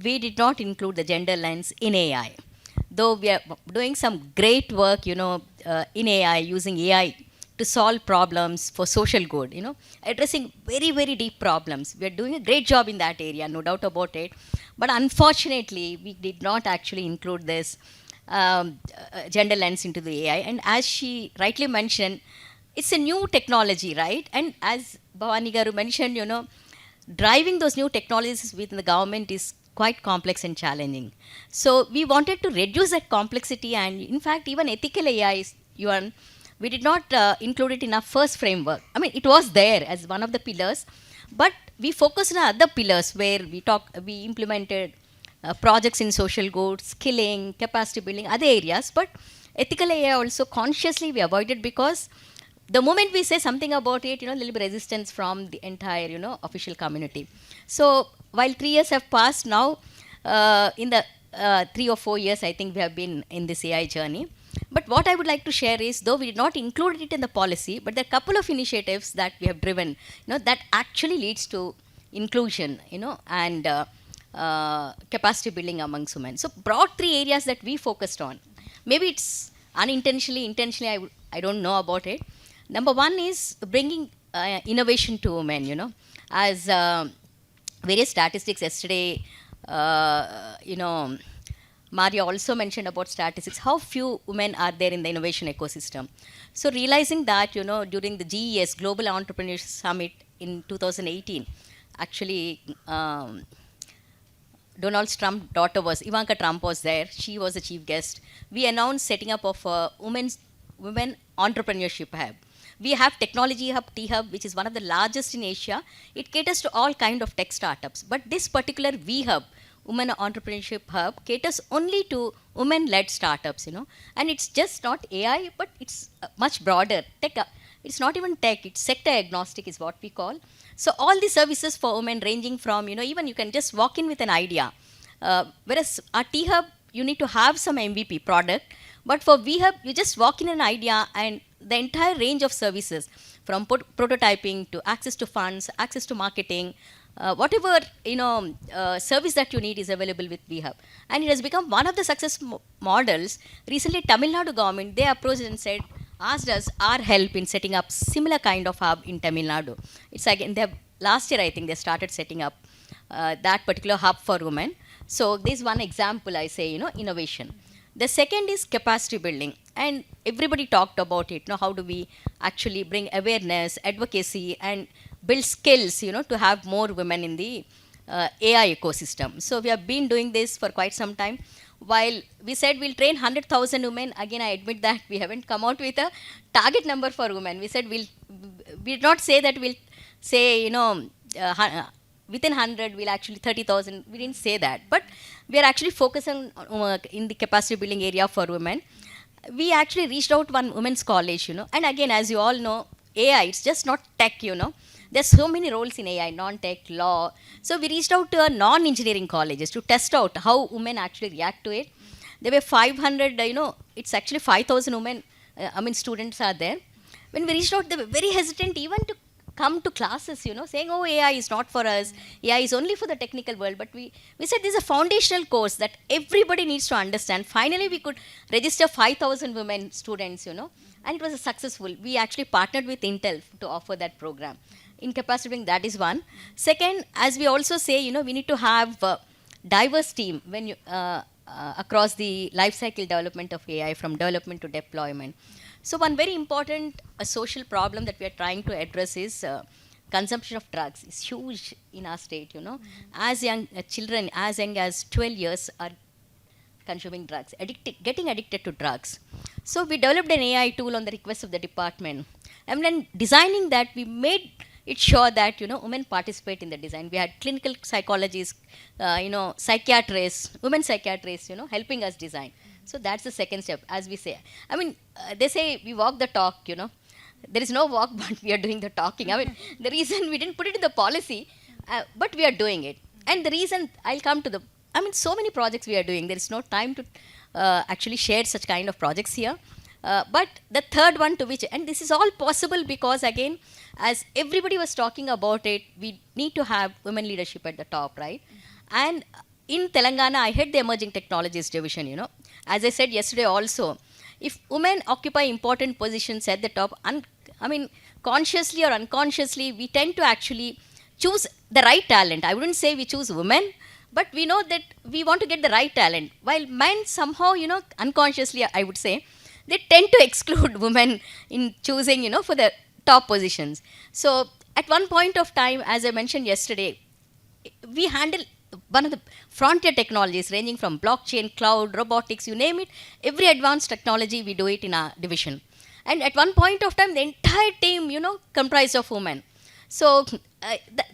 we did not include the gender lens in AI. Though we are doing some great work, in AI, using AI to solve problems for social good, addressing very, very deep problems. We are doing a great job in that area, no doubt about it. But unfortunately, we did not actually include this gender lens into the AI. And as she rightly mentioned, it's a new technology, right? And as Bhavani Garu mentioned, driving those new technologies within the government is quite complex and challenging. So we wanted to reduce that complexity, and in fact, even ethical AI, we did not include it in our first framework. I mean, it was there as one of the pillars, but we focused on other pillars where we implemented projects in social good, skilling, capacity building, other areas. But ethical AI also consciously we avoided, because the moment we say something about it, there will be resistance from the entire, official community. So while 3 years have passed now, in the 3 or 4 years, I think we have been in this AI journey. But what I would like to share is, though we did not include it in the policy, but there are a couple of initiatives that we have driven, that actually leads to inclusion, and capacity building amongst women. So broad three areas that we focused on. Maybe it's unintentionally, intentionally, I don't know about it. Number one is bringing innovation to women, as various statistics yesterday, Maria also mentioned about statistics, how few women are there in the innovation ecosystem. So realizing that, during the GES, Global Entrepreneurship Summit in 2018, actually, Donald Trump's daughter Ivanka Trump was there. She was the chief guest. We announced setting up of a women entrepreneurship hub. We have Technology Hub, T-Hub, which is one of the largest in Asia. It caters to all kind of tech startups. But this particular V-Hub, Women Entrepreneurship Hub, caters only to women-led startups, And it's just not AI, but it's much broader. Tech, it's not even tech, it's sector agnostic is what we call. So all the services for women ranging from, even you can just walk in with an idea. Whereas our T-Hub, you need to have some MVP product. But for V-Hub, you just walk in an idea and the entire range of services, from prototyping to access to funds, access to marketing, whatever service that you need is available with V-Hub. And it has become one of the success models. Recently, Tamil Nadu government, they approached and asked us our help in setting up similar kind of hub in Tamil Nadu. It's again, last year I think they started setting up that particular hub for women. So this is one example, I say, innovation. The second is capacity building, and everybody talked about it. How do we actually bring awareness, advocacy, and build skills, to have more women in the AI ecosystem. So we have been doing this for quite some time. While we said we'll train 100,000 women, again I admit that we haven't come out with a target number for women. We said we did not say that we'll say, within 100, we'll actually 30,000. We didn't say that. But we are actually focusing in the capacity building area for women. We actually reached out to one women's college, And again, as you all know, AI, it's just not tech, There's so many roles in AI, non-tech, law. So we reached out to non-engineering colleges to test out how women actually react to it. There were 500, it's actually 5,000 women, students are there. When we reached out, they were very hesitant even to come to classes, saying, oh, AI is not for us. AI is only for the technical world. But we said this is a foundational course that everybody needs to understand. Finally, we could register 5,000 women students, and it was successful. We actually partnered with Intel to offer that program. In capacity building, that is one. Second, as we also say, we need to have a diverse team when you, across the life cycle development of AI, from development to deployment. So one very important social problem that we are trying to address is consumption of drugs. It's huge in our state, As young children, as young as 12 years are consuming drugs, getting addicted to drugs. So we developed an AI tool on the request of the department. And then designing that, we made it sure that, women participate in the design. We had clinical psychologists, psychiatrists, women psychiatrists, helping us design. So that's the second step, as we say. They say we walk the talk, There is no walk, but we are doing the talking. The reason we didn't put it in the policy, but we are doing it. And the reason, I'll come to so many projects we are doing. There is no time to actually share such kind of projects here. But the third one to which, and this is all possible because, again, as everybody was talking about it, we need to have women leadership at the top, right? And in Telangana, I head the Emerging Technologies Division, As I said yesterday also, if women occupy important positions at the top, consciously or unconsciously, we tend to actually choose the right talent. I wouldn't say we choose women, but we know that we want to get the right talent. While men somehow, unconsciously, I would say, they tend to exclude women in choosing, for the top positions. So at one point of time, as I mentioned yesterday, we handle one of the frontier technologies ranging from blockchain, cloud, robotics, you name it. Every advanced technology, we do it in our division. And at one point of time, the entire team, comprised of women. So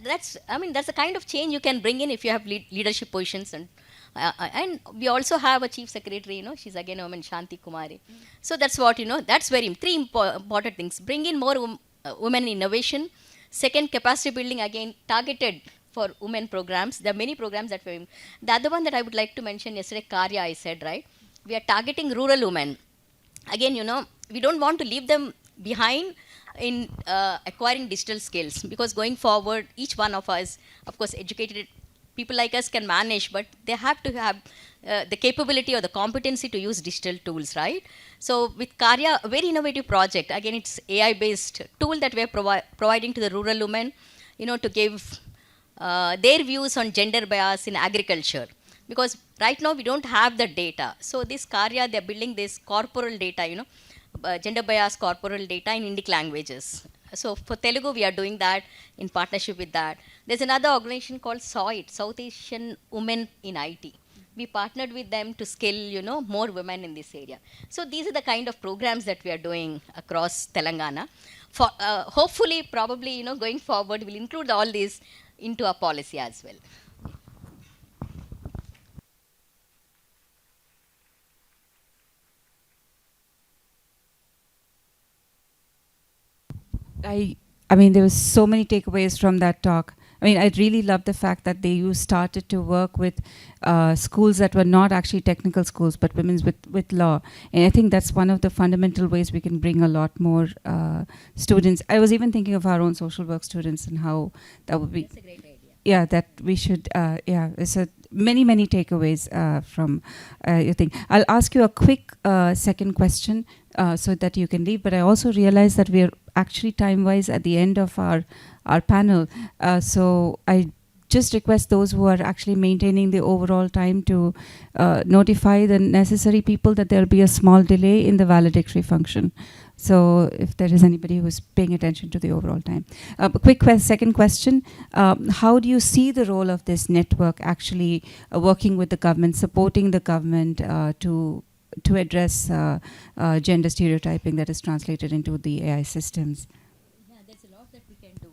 that's the kind of change you can bring in if you have leadership positions. And we also have a chief secretary, she's again a woman, Shanti Kumari. So that's what, that's three important things. Bring in more women in innovation. Second, capacity building, again, targeted for women programs. There are many programs that we're. The other one that I would like to mention yesterday, Karya, I said, right? We are targeting rural women. again, we don't want to leave them behind in acquiring digital skills, because going forward, each one of us, of course, educated people like us can manage, but they have to have the capability or the competency to use digital tools, right? So with Karya, a very innovative project, again, it's AI-based tool that we are providing to the rural women, to give their views on gender bias in agriculture. Because right now we don't have the data. So this Karya, they're building this corporal data, gender bias corporal data in Indic languages. So for Telugu, we are doing that in partnership with that. There's another organization called SOIT, South Asian Women in IT. We partnered with them to skill, more women in this area. So these are the kind of programs that we are doing across Telangana. For hopefully, probably, going forward, we'll include all these into our policy as well. I mean, there was so many takeaways from that talk. I mean, I really love the fact that you started to work with schools that were not actually technical schools, but women's with law. And I think that's one of the fundamental ways we can bring a lot more students. I was even thinking of our own social work students and how that would be. That's a great idea. Yeah, that we should, it's many takeaways from your thing. I'll ask you a quick second question so that you can leave, but I also realize that we're actually time-wise at the end of our panel. So I just request those who are actually maintaining the overall time to notify the necessary people that there'll be a small delay in the valedictory function. So if there is anybody who's paying attention to the overall time. A quick second question. How do you see the role of this network actually working with the government, supporting the government to address gender stereotyping that is translated into the AI systems? Yeah, there's a lot that we can do.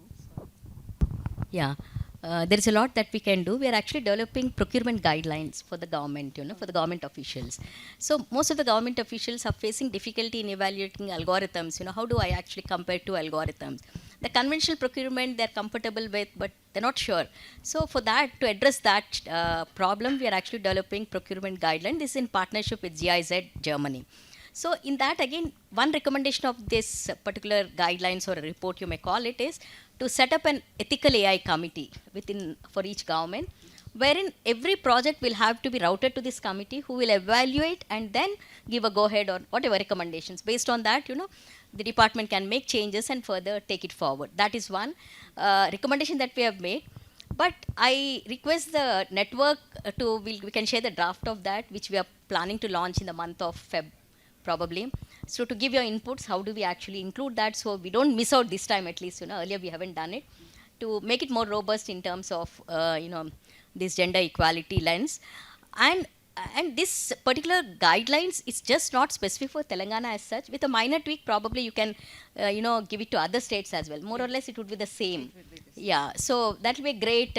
Yeah. There is a lot that we can do. We are actually developing procurement guidelines for the government, for the government officials. So most of the government officials are facing difficulty in evaluating algorithms. How do I actually compare two algorithms? The conventional procurement they're comfortable with, but they're not sure. So for that, to address that problem, we are actually developing procurement guidelines. This is in partnership with GIZ Germany. So in that, again, one recommendation of this particular guidelines or a report, you may call it, is to set up an ethical AI committee for each government, wherein every project will have to be routed to this committee, who will evaluate and then give a go-ahead or whatever recommendations. Based on that, the department can make changes and further take it forward. That is one recommendation that we have made. But I request the network we can share the draft of that, which we are planning to launch in the month of Feb, probably. So to give your inputs, how do we actually include that so we don't miss out this time at least, earlier we haven't done it, to make it more robust in terms of, this gender equality lens. And this particular guidelines, it's just not specific for Telangana as such. With a minor tweak, probably you can, give it to other states as well. More or less, it would be the same. Yeah, so that will be a great,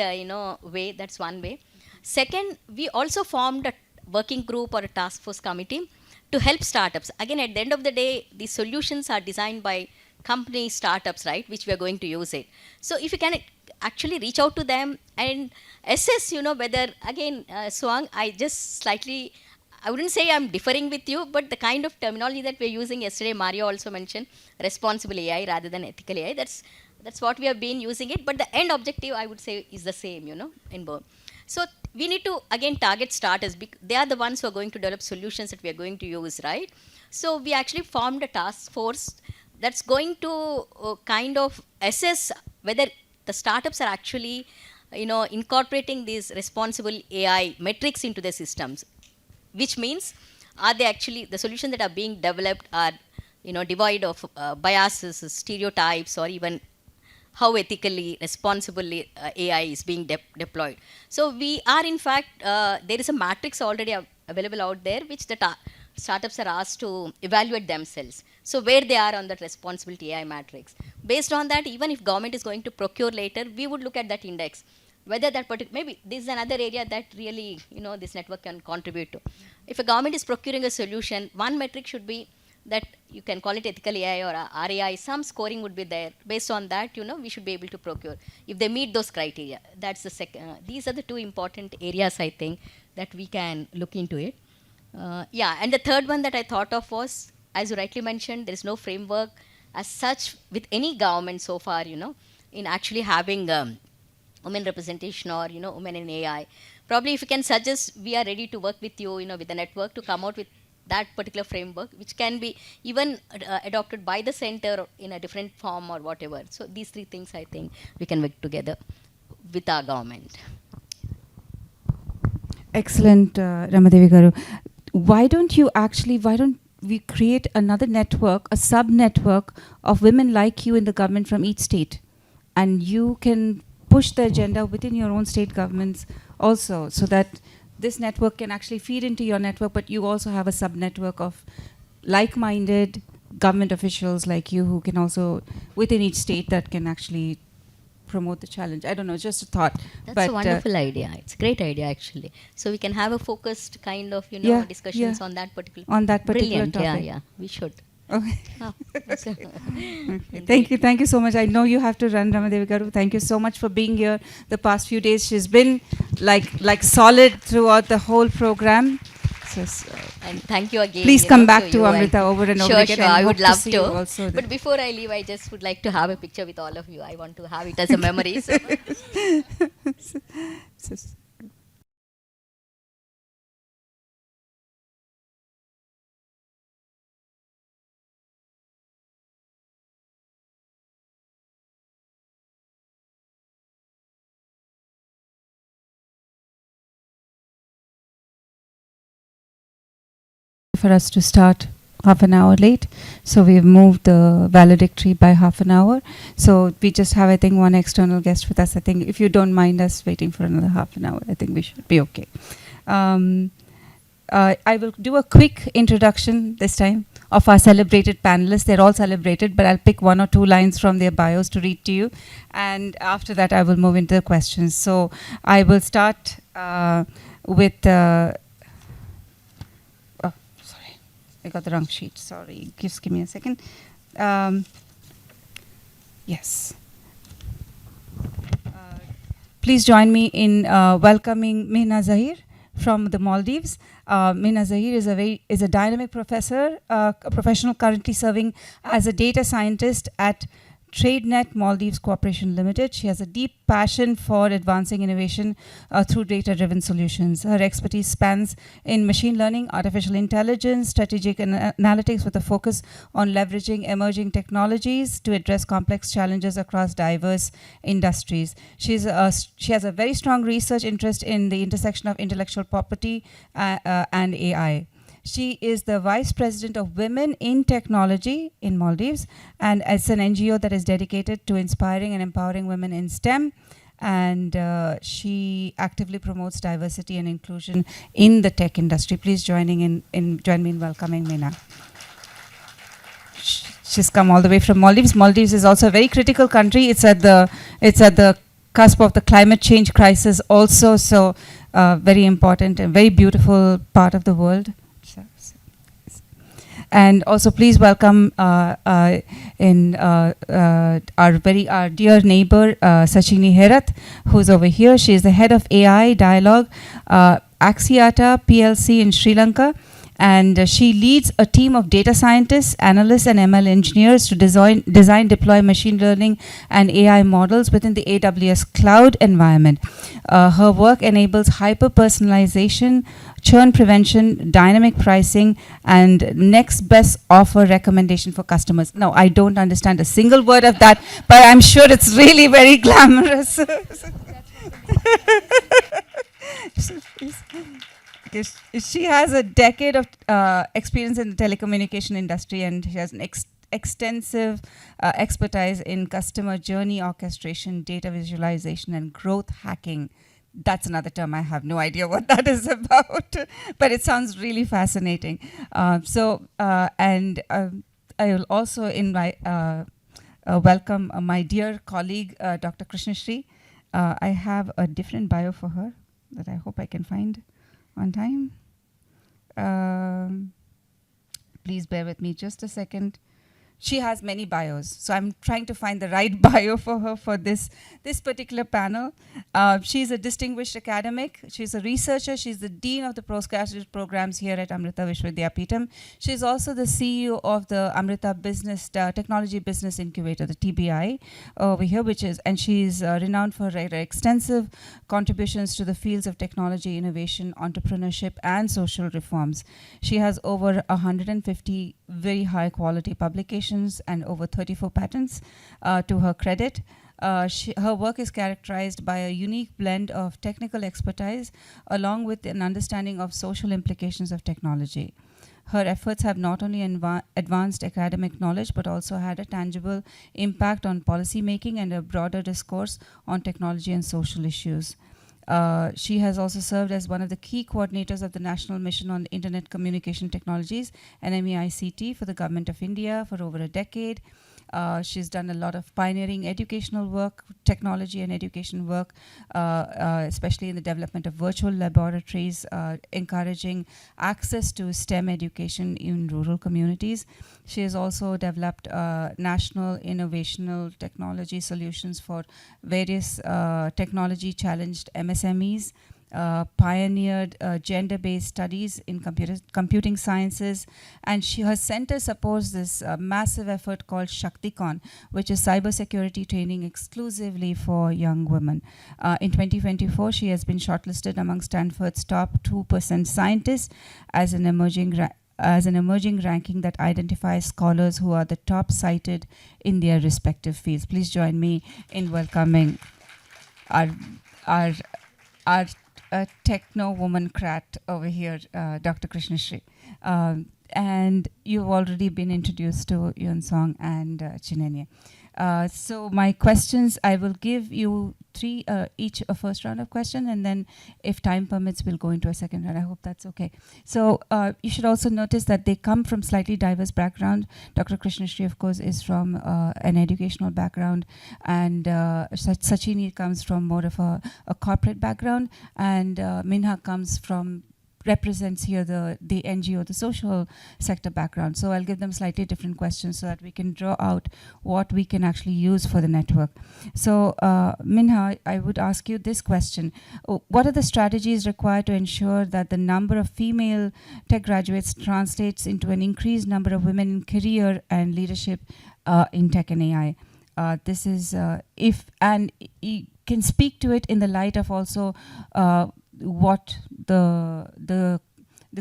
way. That's one way. Second, we also formed a working group or a task force committee to help startups. Again, at the end of the day, the solutions are designed by company startups, right, which we are going to use it. So if you can actually reach out to them and assess, whether, again, Swang, I wouldn't say I'm differing with you, but the kind of terminology that we're using yesterday, Mario also mentioned responsible AI rather than ethical AI. That's what we have been using it. But the end objective, I would say, is the same, in both. So we need to, again, target starters. They are the ones who are going to develop solutions that we are going to use, right? So we actually formed a task force that's going to kind of assess whether the startups are actually, incorporating these responsible AI metrics into their systems. Which means, are they actually, the solutions that are being developed are, devoid of biases, stereotypes, or even how ethically, responsibly AI is being deployed. So we are, in fact, there is a matrix already available out there, which the startups are asked to evaluate themselves. So where they are on that responsibility AI matrix. Based on that, even if government is going to procure later, we would look at that index. Whether that particular, maybe this is another area that really, this network can contribute to. If a government is procuring a solution, one metric should be that you can call it ethical AI or RAI, some scoring would be there. Based on that, we should be able to procure. If they meet those criteria, that's the second. These are the two important areas, I think, that we can look into it. Yeah, and the third one that I thought of was as you rightly mentioned, there is no framework as such with any government so far, in actually having women representation or, women in AI. Probably if you can suggest, we are ready to work with you, with the network to come out with that particular framework, which can be even adopted by the center in a different form or whatever. So these three things, I think, we can work together with our government. Excellent, Ramadevi Garu. Why don't we create another network, a sub-network of women like you in the government from each state? And you can push the agenda within your own state governments also, so that this network can actually feed into your network, but you also have a sub-network of like-minded government officials like you who can also, within each state, that can actually promote the challenge. I don't know, just a thought. That's a wonderful idea. It's a great idea, actually. So we can have a focused kind of, discussions on that particular topic. Yeah, we should. Okay. Oh, okay. Thank you so much. I know you have to run, Ramadevi Garu. Thank you so much for being here the past few days. She's been like solid throughout the whole program. And thank you again. Please come back to Amrita over and over again. Sure, I would love to. Also but before I leave, I just would like to have a picture with all of you. I want to have it as a memory. For us to start half an hour late, so we've moved the valedictory by half an hour. So we just have, I think, one external guest with us. I think if you don't mind us waiting for another half an hour, I think we should be okay. I will do a quick introduction this time of our celebrated panelists. They're all celebrated, but I'll pick one or two lines from their bios to read to you, and after that I will move into the questions. So I will start with I got the wrong sheet, sorry. Just give me a second. Yes. Please join me in welcoming Mehna Zahir from the Maldives. Mehna Zahir is a dynamic professor, a professional currently serving as a data scientist at TradeNet Maldives Corporation Limited. She has a deep passion for advancing innovation through data-driven solutions. Her expertise spans in machine learning, artificial intelligence, strategic analytics, with a focus on leveraging emerging technologies to address complex challenges across diverse industries. She has a very strong research interest in the intersection of intellectual property and AI. She is the Vice President of Women in Technology in Maldives, and it's an NGO that is dedicated to inspiring and empowering women in STEM. And she actively promotes diversity and inclusion in the tech industry. Please join me in welcoming Mehna. She's come all the way from Maldives. Maldives is also a very critical country. It's at the cusp of the climate change crisis also. So very important and very beautiful part of the world. And also please welcome our dear neighbor Sachini Herath, who's over here. She is the head of AI Dialogue Axiata PLC in Sri Lanka. And she leads a team of data scientists, analysts, and ML engineers to design, deploy machine learning and AI models within the AWS cloud environment. Her work enables hyper-personalization, churn prevention, dynamic pricing, and next best offer recommendation for customers. Now, I don't understand a single word of that, but I'm sure it's really very glamorous. She has a decade of experience in the telecommunication industry, and she has an extensive expertise in customer journey orchestration, data visualization, and growth hacking. That's another term. I have no idea what that is about, but it sounds really fascinating. And I will also invite, welcome my dear colleague, Dr. Krishnashree. I have a different bio for her that I hope I can find on time. Please bear with me just a second. she has many bios, so I'm trying to find the right bio for her for this particular panel. She's a distinguished academic. She's a researcher. She's the dean of the postgraduate programs here at Amrita Vidyapeetham. She's also the CEO of the Amrita Business Technology Business Incubator, the TBI, over here, and she's renowned for her extensive contributions to the fields of technology, innovation, entrepreneurship, and social reforms. She has over 150 very high quality publications and over 34 patents to her credit. Her work is characterized by a unique blend of technical expertise along with an understanding of social implications of technology. Her efforts have not only advanced academic knowledge but also had a tangible impact on policy making and a broader discourse on technology and social issues. She has also served as one of the key coordinators of the National Mission on Internet Communication Technologies, NMEICT, for the Government of India for over a decade. She's done a lot of pioneering educational work, technology and education work, especially in the development of virtual laboratories, encouraging access to STEM education in rural communities. She has also developed national innovational technology solutions for various technology challenged MSMEs, pioneered gender-based studies in computing sciences, and her center supports this massive effort called Shakticon, which is cybersecurity training exclusively for young women. In 2024, she has been shortlisted among Stanford's top 2% scientists as an emerging ranking that identifies scholars who are the top cited in their respective fields. Please join me in welcoming our techno woman-crat over here, Dr. Krishnashree. And you've already been introduced to Yun Song and Chinenye. So my questions, I will give you three, each a first round of question, and then if time permits, we'll go into a second round. I hope that's okay. So you should also notice that they come from slightly diverse background. Dr. Krishnashree, of course, is from an educational background, and Sachini comes from more of a corporate background, and Minha comes from represents here the NGO, the social sector background. So I'll give them slightly different questions so that we can draw out what we can actually use for the network. So Minha, I would ask you this question. What are the strategies required to ensure that the number of female tech graduates translates into an increased number of women in career and leadership in tech and AI? This is if, and you can speak to it in the light of also what the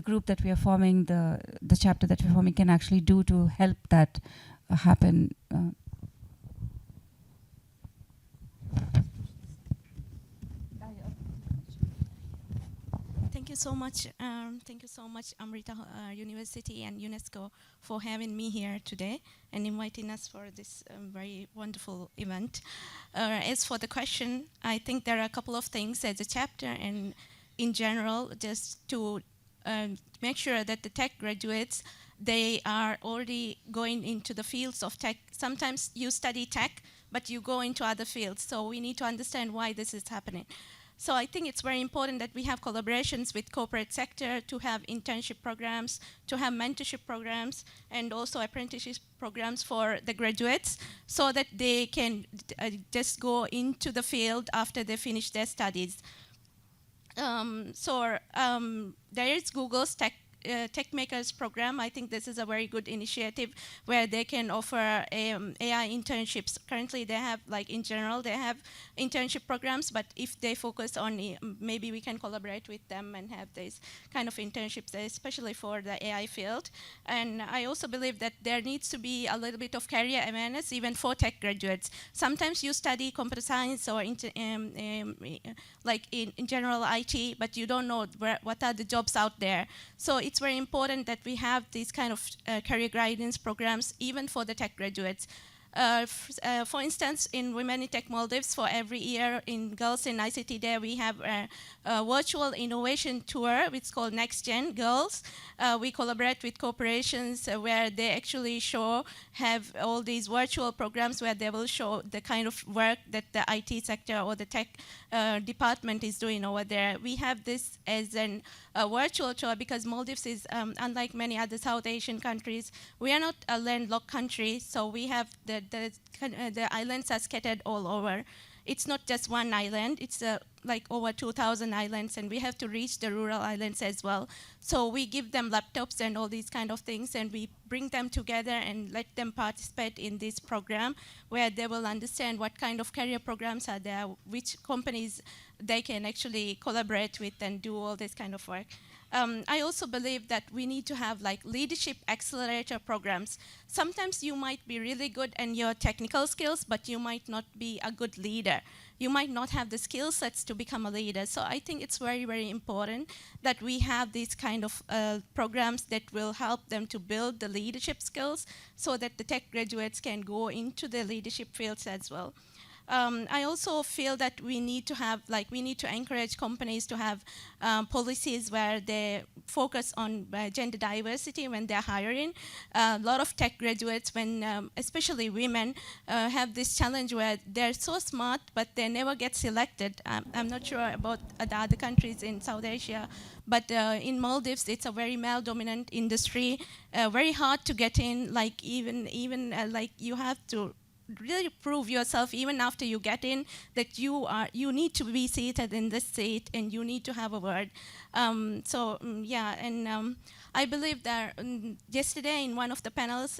group that we are forming, the chapter that we're forming can actually do to help that happen. Thank you so much. Thank you so much, Amrita University and UNESCO, for having me here today and inviting us for this very wonderful event. As for the question, I think there are a couple of things as a chapter and in general, just to make sure that the tech graduates, they are already going into the fields of tech. Sometimes you study tech, but you go into other fields. So we need to understand why this is happening. So I think it's very important that we have collaborations with corporate sector to have internship programs, to have mentorship programs, and also apprenticeship programs for the graduates so that they can just go into the field after they finish their studies. There is Google's Tech Makers program. I think this is a very good initiative where they can offer AI internships. Currently, they have, like in general, they have internship programs, but if they focus on, maybe we can collaborate with them and have these kind of internships, especially for the AI field. And I also believe that there needs to be a little bit of career awareness, even for tech graduates. Sometimes you study computer science or like in general IT, but you don't know what are the jobs out there. So it's very important that we have these kind of career guidance programs, even for the tech graduates. For instance, in Women in Tech Maldives, for every year in Girls in ICT Day, we have a virtual innovation tour, which is called Next Gen Girls. We collaborate with corporations where they actually have all these virtual programs where they will show the kind of work that the IT sector or the tech department is doing over there. We have this as a virtual tour because Maldives is, unlike many other South Asian countries, we are not a landlocked country, so we have the islands are scattered all over. It's not just one island, it's like over 2,000 islands, and we have to reach the rural islands as well. So we give them laptops and all these kind of things, and we bring them together and let them participate in this program where they will understand what kind of career programs are there, which companies they can actually collaborate with and do all this kind of work. I also believe that we need to have like leadership accelerator programs. Sometimes you might be really good in your technical skills, but you might not be a good leader. You might not have the skill sets to become a leader. So I think it's very, very important that we have these kind of programs that will help them to build the leadership skills so that the tech graduates can go into the leadership fields as well. I also feel that we need to encourage companies to have policies where they focus on gender diversity when they're hiring. A lot of tech graduates, especially women, have this challenge where they're so smart, but they never get selected. I'm not sure about the other countries in South Asia, but in Maldives, it's a very male-dominant industry, very hard to get in. Like even you have to really prove yourself even after you get in that you need to be seated in this seat and you need to have a word. I believe that yesterday in one of the panels,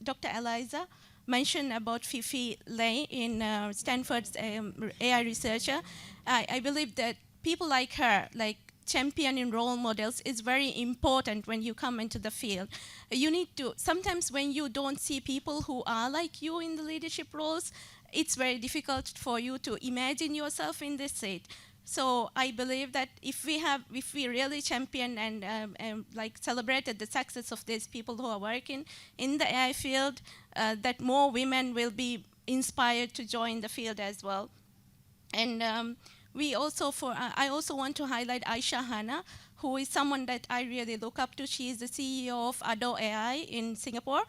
Dr. Eliza mentioned about Fifi Lei in Stanford's AI researcher. I believe that people like her, like championing role models, is very important when you come into the field. You need to, sometimes when you don't see people who are like you in the leadership roles, it's very difficult for you to imagine yourself in this seat. So I believe that if we really champion and like celebrated the success of these people who are working in the AI field, that more women will be inspired to join the field as well. And I also want to highlight Aisha Hanna, who is someone that I really look up to. She is the CEO of Ado AI in Singapore,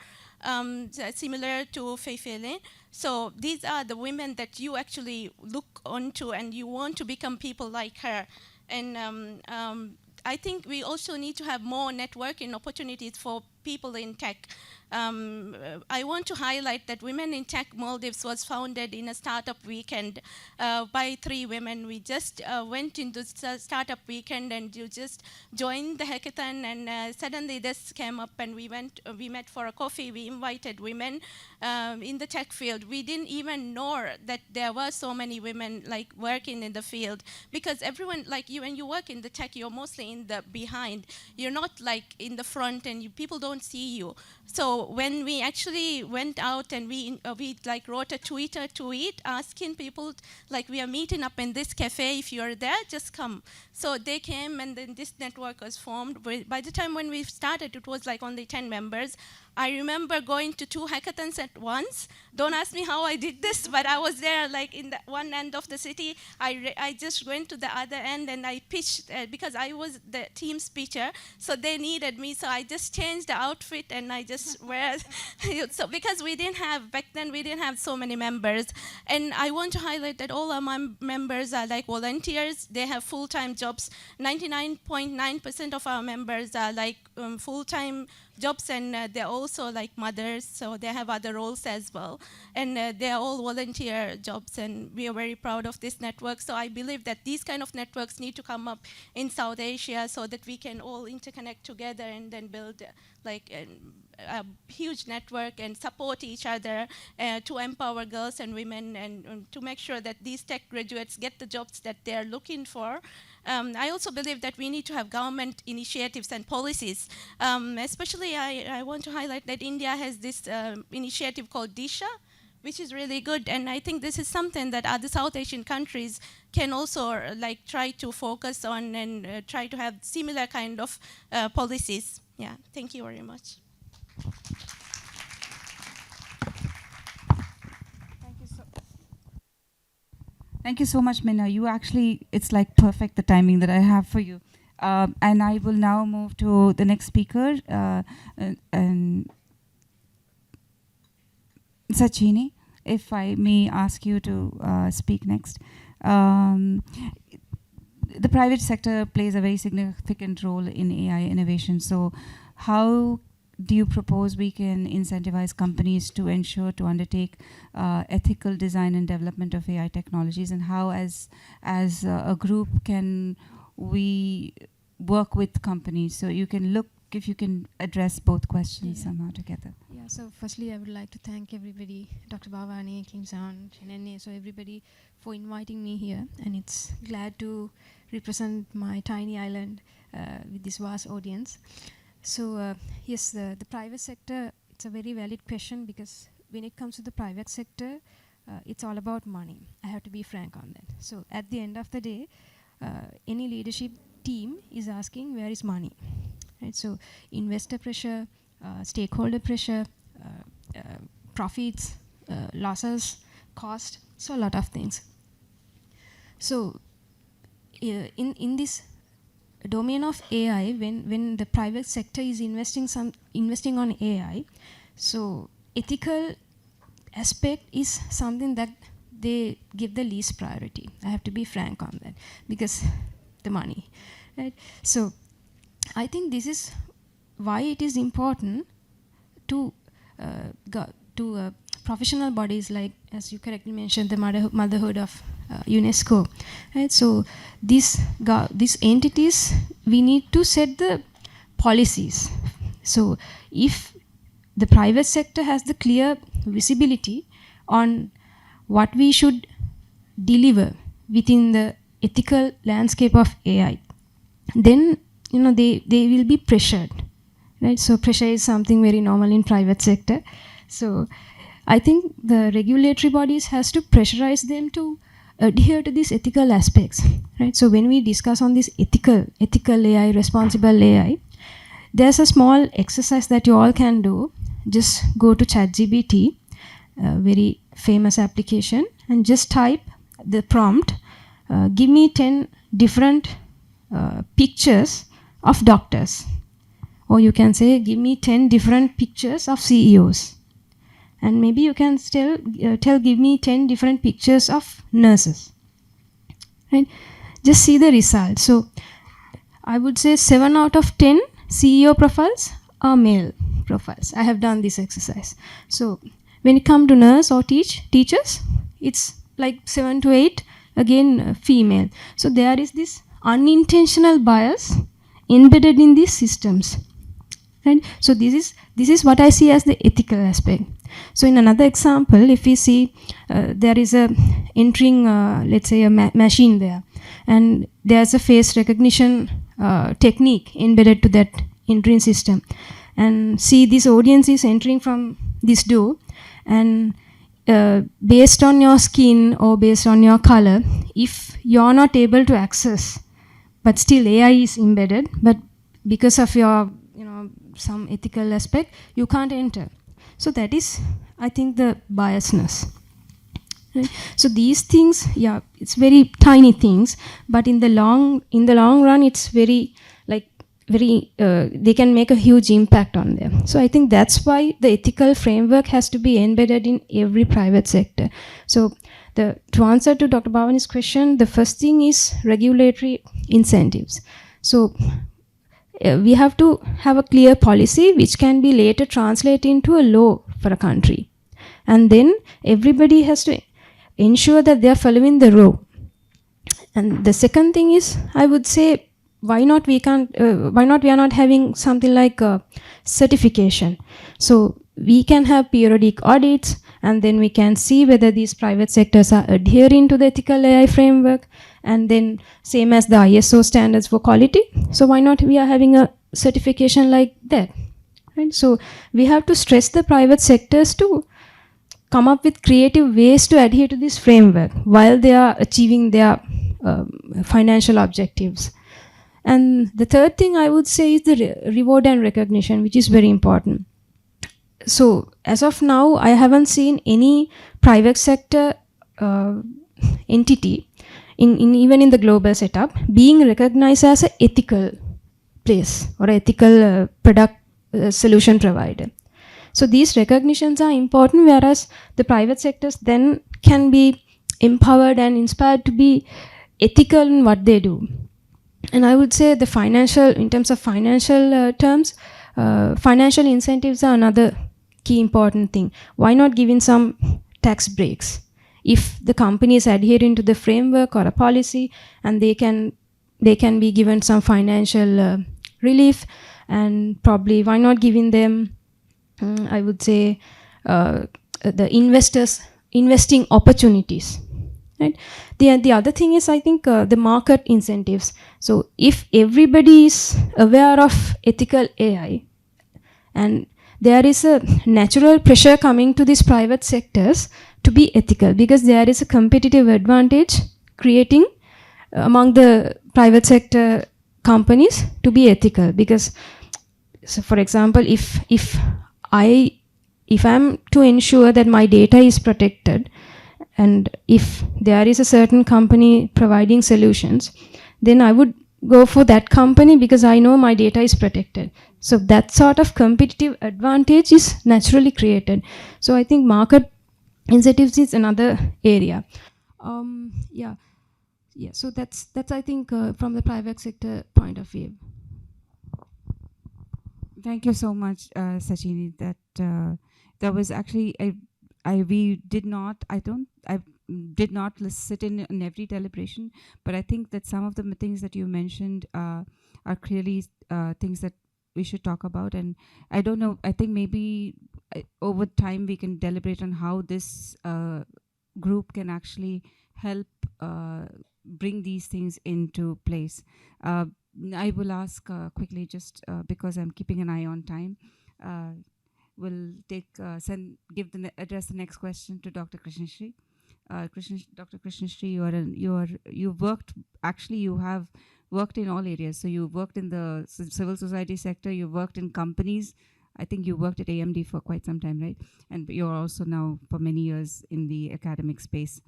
similar to Fei Fei Lin. So these are the women that you actually look onto and you want to become people like her. And I think we also need to have more networking opportunities for people in tech. I want to highlight that Women in Tech Maldives was founded in a startup weekend by 3 women. We just went into startup weekend and you just joined the hackathon, and suddenly this came up and we met for a coffee. We invited women in the tech field. We didn't even know that there were so many women like working in the field, because everyone, like you, when you work in the tech, you're mostly in the behind. You're not like in the front, and people don't see you. So when we actually went out and we like wrote a tweet asking people, like, we are meeting up in this cafe, if you're there, just come. So they came, and then this network was formed. By the time when we started, it was like only 10 members. I remember going to 2 hackathons at once. Don't ask me how I did this, but I was there like in the one end of the city. I just went to the other end and I pitched because I was the team speaker, so they needed me. So I just changed the outfit and I just wear. So because back then we didn't have so many members. And I want to highlight that all our members are like volunteers. They have full-time jobs. 99.9% of our members are like full-time jobs, and they're also like mothers, so they have other roles as well. And they're all volunteer jobs, and we are very proud of this network. So I believe that these kind of networks need to come up in South Asia so that we can all interconnect together and then build like a huge network and support each other to empower girls and women, and to make sure that these tech graduates get the jobs that they're looking for. I also believe that we need to have government initiatives and policies. Especially, I want to highlight that India has this initiative called Disha, which is really good. And I think this is something that other South Asian countries can also like try to focus on and try to have similar kind of policies. Yeah, thank you very much. Thank you so much, Minna. You actually, it's like perfect the timing that I have for you. And I will now move to the next speaker, and Sachini, if I may ask you to speak next. The private sector plays a very significant role in AI innovation. So how do you propose we can incentivize companies to ensure to undertake ethical design and development of AI technologies, and how as a group can we work with companies? So you can look, if you can address both questions somehow together. Yeah, so firstly I would like to thank everybody, Dr. Bhavani, King Sound, Chinene, so everybody for inviting me here, and it's glad to represent my tiny island with this vast audience. So yes, the private sector, it's a very valid question, because when it comes to the private sector, it's all about money. I have to be frank on that. So at the end of the day, any leadership team is asking, where is money? Right? So investor pressure, stakeholder pressure, profits, losses, cost, so a lot of things. So in this domain of AI, when the private sector is investing on AI, so ethical aspect is something that they give the least priority. I have to be frank on that, because the money, right? So I think this is why it is important to professional bodies like, as you correctly mentioned, the motherhood of UNESCO, right? So these entities, we need to set the policies. So if the private sector has the clear visibility on what we should deliver within the ethical landscape of AI, then they will be pressured, right? So pressure is something very normal in private sector. So I think the regulatory bodies has to pressurize them to adhere to these ethical aspects, right? So when we discuss on this ethical AI, responsible AI, there's a small exercise that you all can do. Just go to ChatGPT, a very famous application, and just type the prompt, give me 10 different pictures of doctors. Or you can say, give me 10 different pictures of CEOs. And maybe you can still give me 10 different pictures of nurses. Right? Just see the results. So I would say 7 out of 10 CEO profiles are male profiles. I have done this exercise. So when it comes to nurse or teachers, it's like 7 to 8, again female. So there is this unintentional bias embedded in these systems. Right? So this is what I see as the ethical aspect. So in another example, if we see there is a entering, let's say a machine there, and there's a face recognition technique embedded to that entering system, and see this audience is entering from this door, and based on your skin or based on your color, if you're not able to access, but still AI is embedded, but because of your some ethical aspect, you can't enter. So that is, I think, the biasness. Right? So these things, it's very tiny things, but in the long run, it's very they can make a huge impact on them. So I think that's why the ethical framework has to be embedded in every private sector. So to answer to Dr. Bhavani's question, the first thing is regulatory incentives. So we have to have a clear policy which can be later translated into a law for a country. And then everybody has to ensure that they are following the law. And the second thing is, I would say, why not we are not having something like a certification. So we can have periodic audits, and then we can see whether these private sectors are adhering to the ethical AI framework, and then same as the ISO standards for quality. So why not we are having a certification like that, right? So we have to stress the private sectors to come up with creative ways to adhere to this framework while they are achieving their financial objectives. And the third thing I would say is the reward and recognition, which is very important. So as of now, I haven't seen any private sector entity, even in the global setup, being recognized as an ethical place or ethical product solution provider. So these recognitions are important, whereas the private sectors then can be empowered and inspired to be ethical in what they do. And I would say in terms of financial terms, financial incentives are another key important thing. Why not give in some tax breaks? If the company is adhering to the framework or a policy, and they can be given some financial relief, and probably why not giving them, I would say, the investors investing opportunities. Right? The other thing is, I think, the market incentives. So if everybody is aware of ethical AI, and there is a natural pressure coming to these private sectors to be ethical, because there is a competitive advantage creating among the private sector companies to be ethical. Because, so for example, if I'm to ensure that my data is protected, and if there is a certain company providing solutions, then I would go for that company because I know my data is protected. So that sort of competitive advantage is naturally created. So I think market incentives is another area. So that's I think from the private sector point of view. Thank you so much, Sachini. That was actually I did not sit in every deliberation, but I think that some of the things that you mentioned are clearly things that we should talk about. And I don't know, I think maybe over time we can deliberate on how this group can actually help bring these things into place. I will ask quickly, just because I'm keeping an eye on time. We'll address the next question to Dr. Krishnashree. Dr. Krishnashree, you have worked in all areas. So you worked in the civil society sector, you worked in companies. I think you worked at AMD for quite some time, right? And you're also now for many years in the academic space.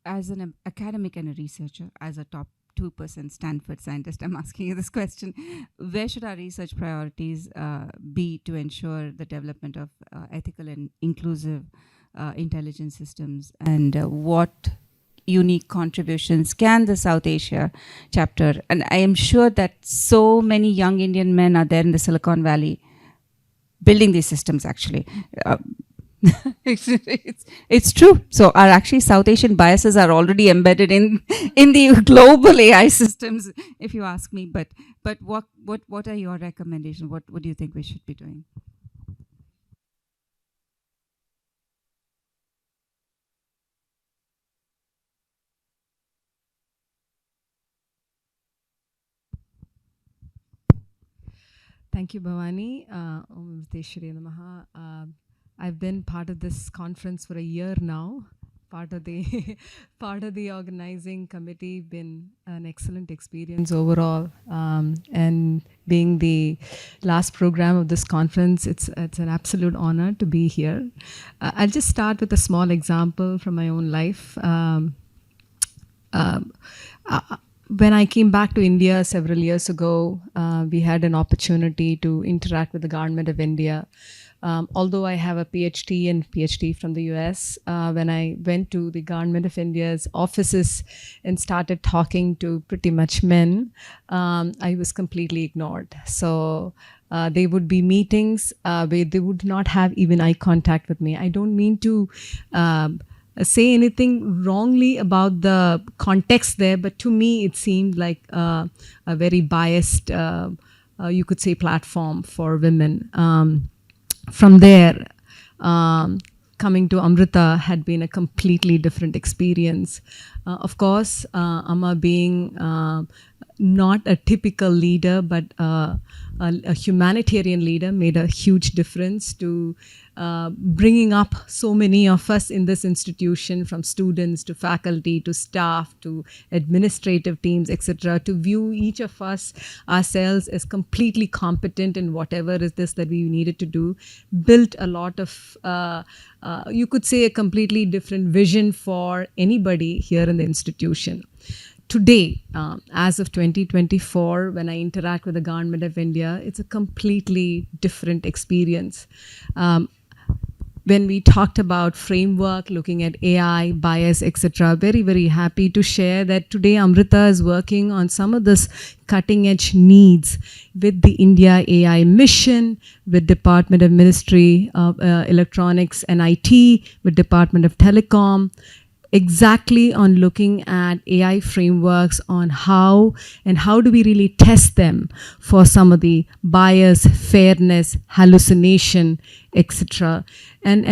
As an academic and a researcher, as a top 2% Stanford scientist, I'm asking you this question. Where should our research priorities be to ensure the development of ethical and inclusive intelligence systems? And what unique contributions can the South Asia chapter, and I am sure that so many young Indian men are there in the Silicon Valley building these systems actually. It's true. So our actually South Asian biases are already embedded in the global AI systems, if you ask me. But what are your recommendations? What do you think we should be doing? Thank you, Bhavani. Om Videshwari Namaha. I've been part of this conference for a year now, part of the organizing committee. Been an excellent experience overall, and being the last program of this conference, it's an absolute honor to be here. I'll just start with a small example from my own life. When I came back to India several years ago, we had an opportunity to interact with the government of India. Although I have a PhD from the US, when I went to the government of India's offices and started talking to pretty much men, I was completely ignored. So there would be meetings where they would not have even eye contact with me. I don't mean to say anything wrongly about the context there, but to me it seemed like a very biased, you could say, platform for women. From there, coming to Amrita had been a completely different experience. Of course, Amma being not a typical leader, but a humanitarian leader, made a huge difference to bringing up so many of us in this institution, from students to faculty to staff to administrative teams, etc., to view each of us ourselves as completely competent in whatever is this that we needed to do, built a lot of, you could say, a completely different vision for anybody here in the institution. Today, as of 2024, when I interact with the Government of India, it's a completely different experience. When we talked about framework, looking at AI, bias, etc., very, very happy to share that today Amrita is working on some of this cutting edge needs with the India AI mission, with Department of Ministry of Electronics and IT, with Department of Telecom, exactly on looking at AI frameworks on how do we really test them for some of the bias, fairness, hallucination, etc. And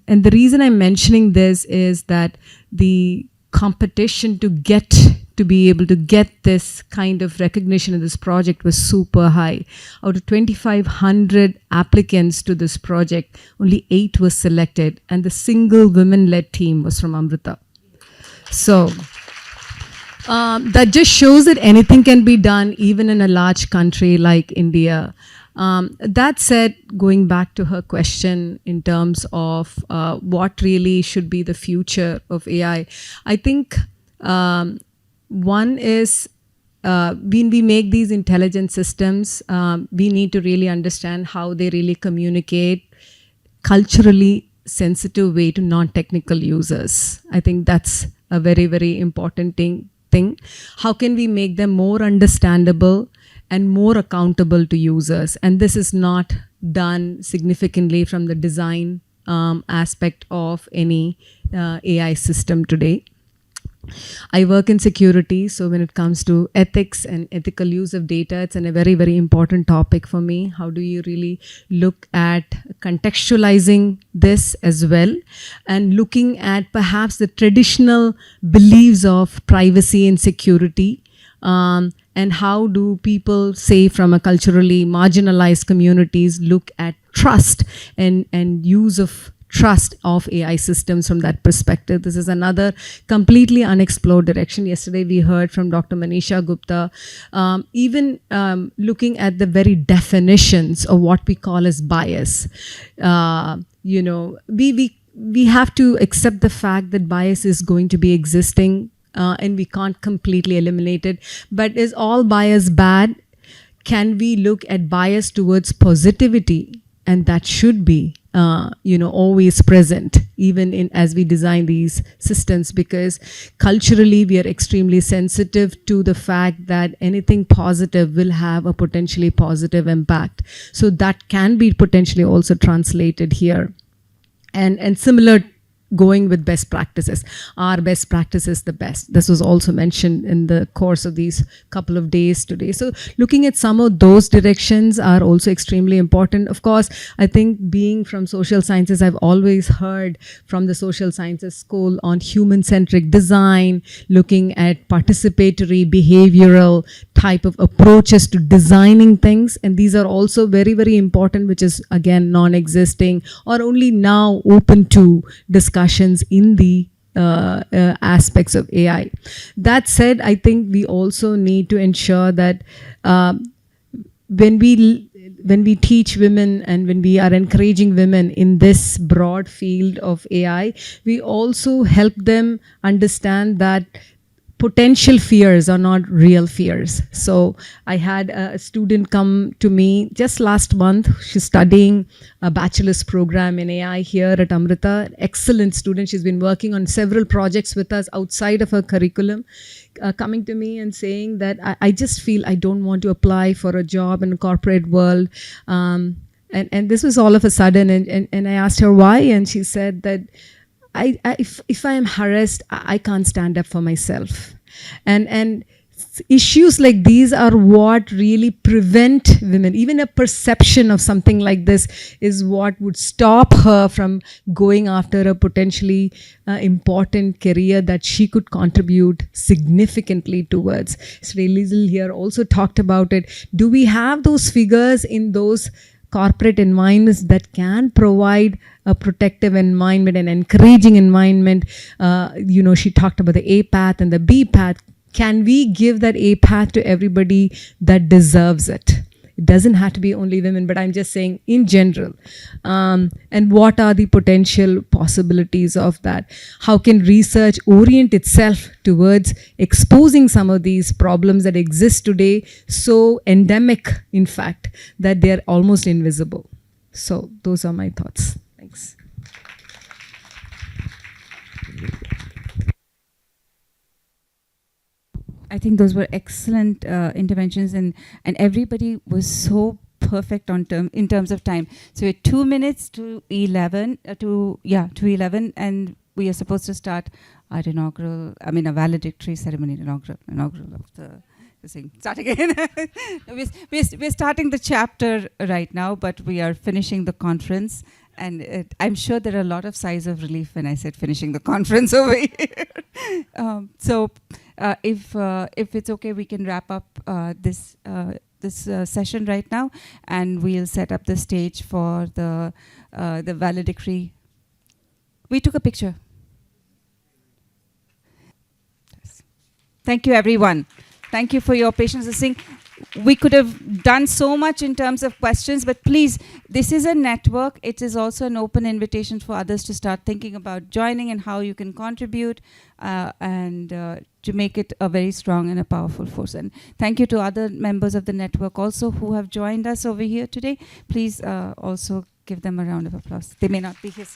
the reason I'm mentioning this is that the competition to be able to get this kind of recognition in this project was super high. Out of 2,500 applicants to this project, only 8 were selected, and the single women-led team was from Amrita. So that just shows that anything can be done even in a large country like India. That said, going back to her question in terms of what really should be the future of AI, I think one is when we make these intelligent systems, we need to really understand how they really communicate culturally sensitive way to non-technical users. I think that's a very, very important thing. How can we make them more understandable and more accountable to users? And this is not done significantly from the design aspect of any AI system today. I work in security, so when it comes to ethics and ethical use of data, it's a very, very important topic for me. How do you really look at contextualizing this as well, and looking at perhaps the traditional beliefs of privacy and security, and how do people, say, from a culturally marginalized communities, look at trust and use of trust of AI systems from that perspective. This is another completely unexplored direction. Yesterday we heard from Dr. Manisha Gupta, even looking at the very definitions of what we call as bias. We have to accept the fact that bias is going to be existing, and we can't completely eliminate it. But is all bias bad? Can we look at bias towards positivity? And that should be always present, even as we design these systems, because culturally we are extremely sensitive to the fact that anything positive will have a potentially positive impact. So that can be potentially also translated here. And similar, going with best practices. Are best practices the best? This was also mentioned in the course of these couple of days today. So looking at some of those directions are also extremely important. Of course, I think being from social sciences, I've always heard from the social sciences school on human-centric design, looking at participatory, behavioral type of approaches to designing things. And these are also very, very important, which is again non-existing or only now open to discussions in the aspects of AI. That said, I think we also need to ensure that when we teach women and when we are encouraging women in this broad field of AI, we also help them understand that potential fears are not real fears. So I had a student come to me just last month. She's studying a bachelor's program in AI here at Amrita. Excellent student. She's been working on several projects with us outside of her curriculum, coming to me and saying that I just feel I don't want to apply for a job in the corporate world. And this was all of a sudden. And I asked her why, and she said that if I am harassed, I can't stand up for myself. And issues like these are what really prevent women. Even a perception of something like this is what would stop her from going after a potentially important career that she could contribute significantly towards. Sri Lizel here also talked about it. Do we have those figures in those corporate environments that can provide a protective environment and encouraging environment. She talked about the A path and the B path. Can we give that A path to everybody that deserves it? It doesn't have to be only women, but I'm just saying in general. And what are the potential possibilities of that? How can research orient itself towards exposing some of these problems that exist today, so endemic, in fact, that they're almost invisible? So those are my thoughts. Thanks. I think those were excellent interventions, and everybody was so perfect in terms of time. So we're 2 minutes to 11, to 11, and we are supposed to start our a valedictory ceremony, inaugural of the thing. Start again. We're starting the chapter right now, but we are finishing the conference. And I'm sure there are a lot of sighs of relief when I said finishing the conference over here. So if it's okay, we can wrap up this session right now, and we'll set up the stage for the valedictory. We took a picture. Thank you, everyone. Thank you for your patience listening. We could have done so much in terms of questions, but please, this is a network. It is also an open invitation for others to start thinking about joining and how you can contribute and to make it a very strong and a powerful force. And thank you to other members of the network also who have joined us over here today. Please also give them a round of applause. They may not be here.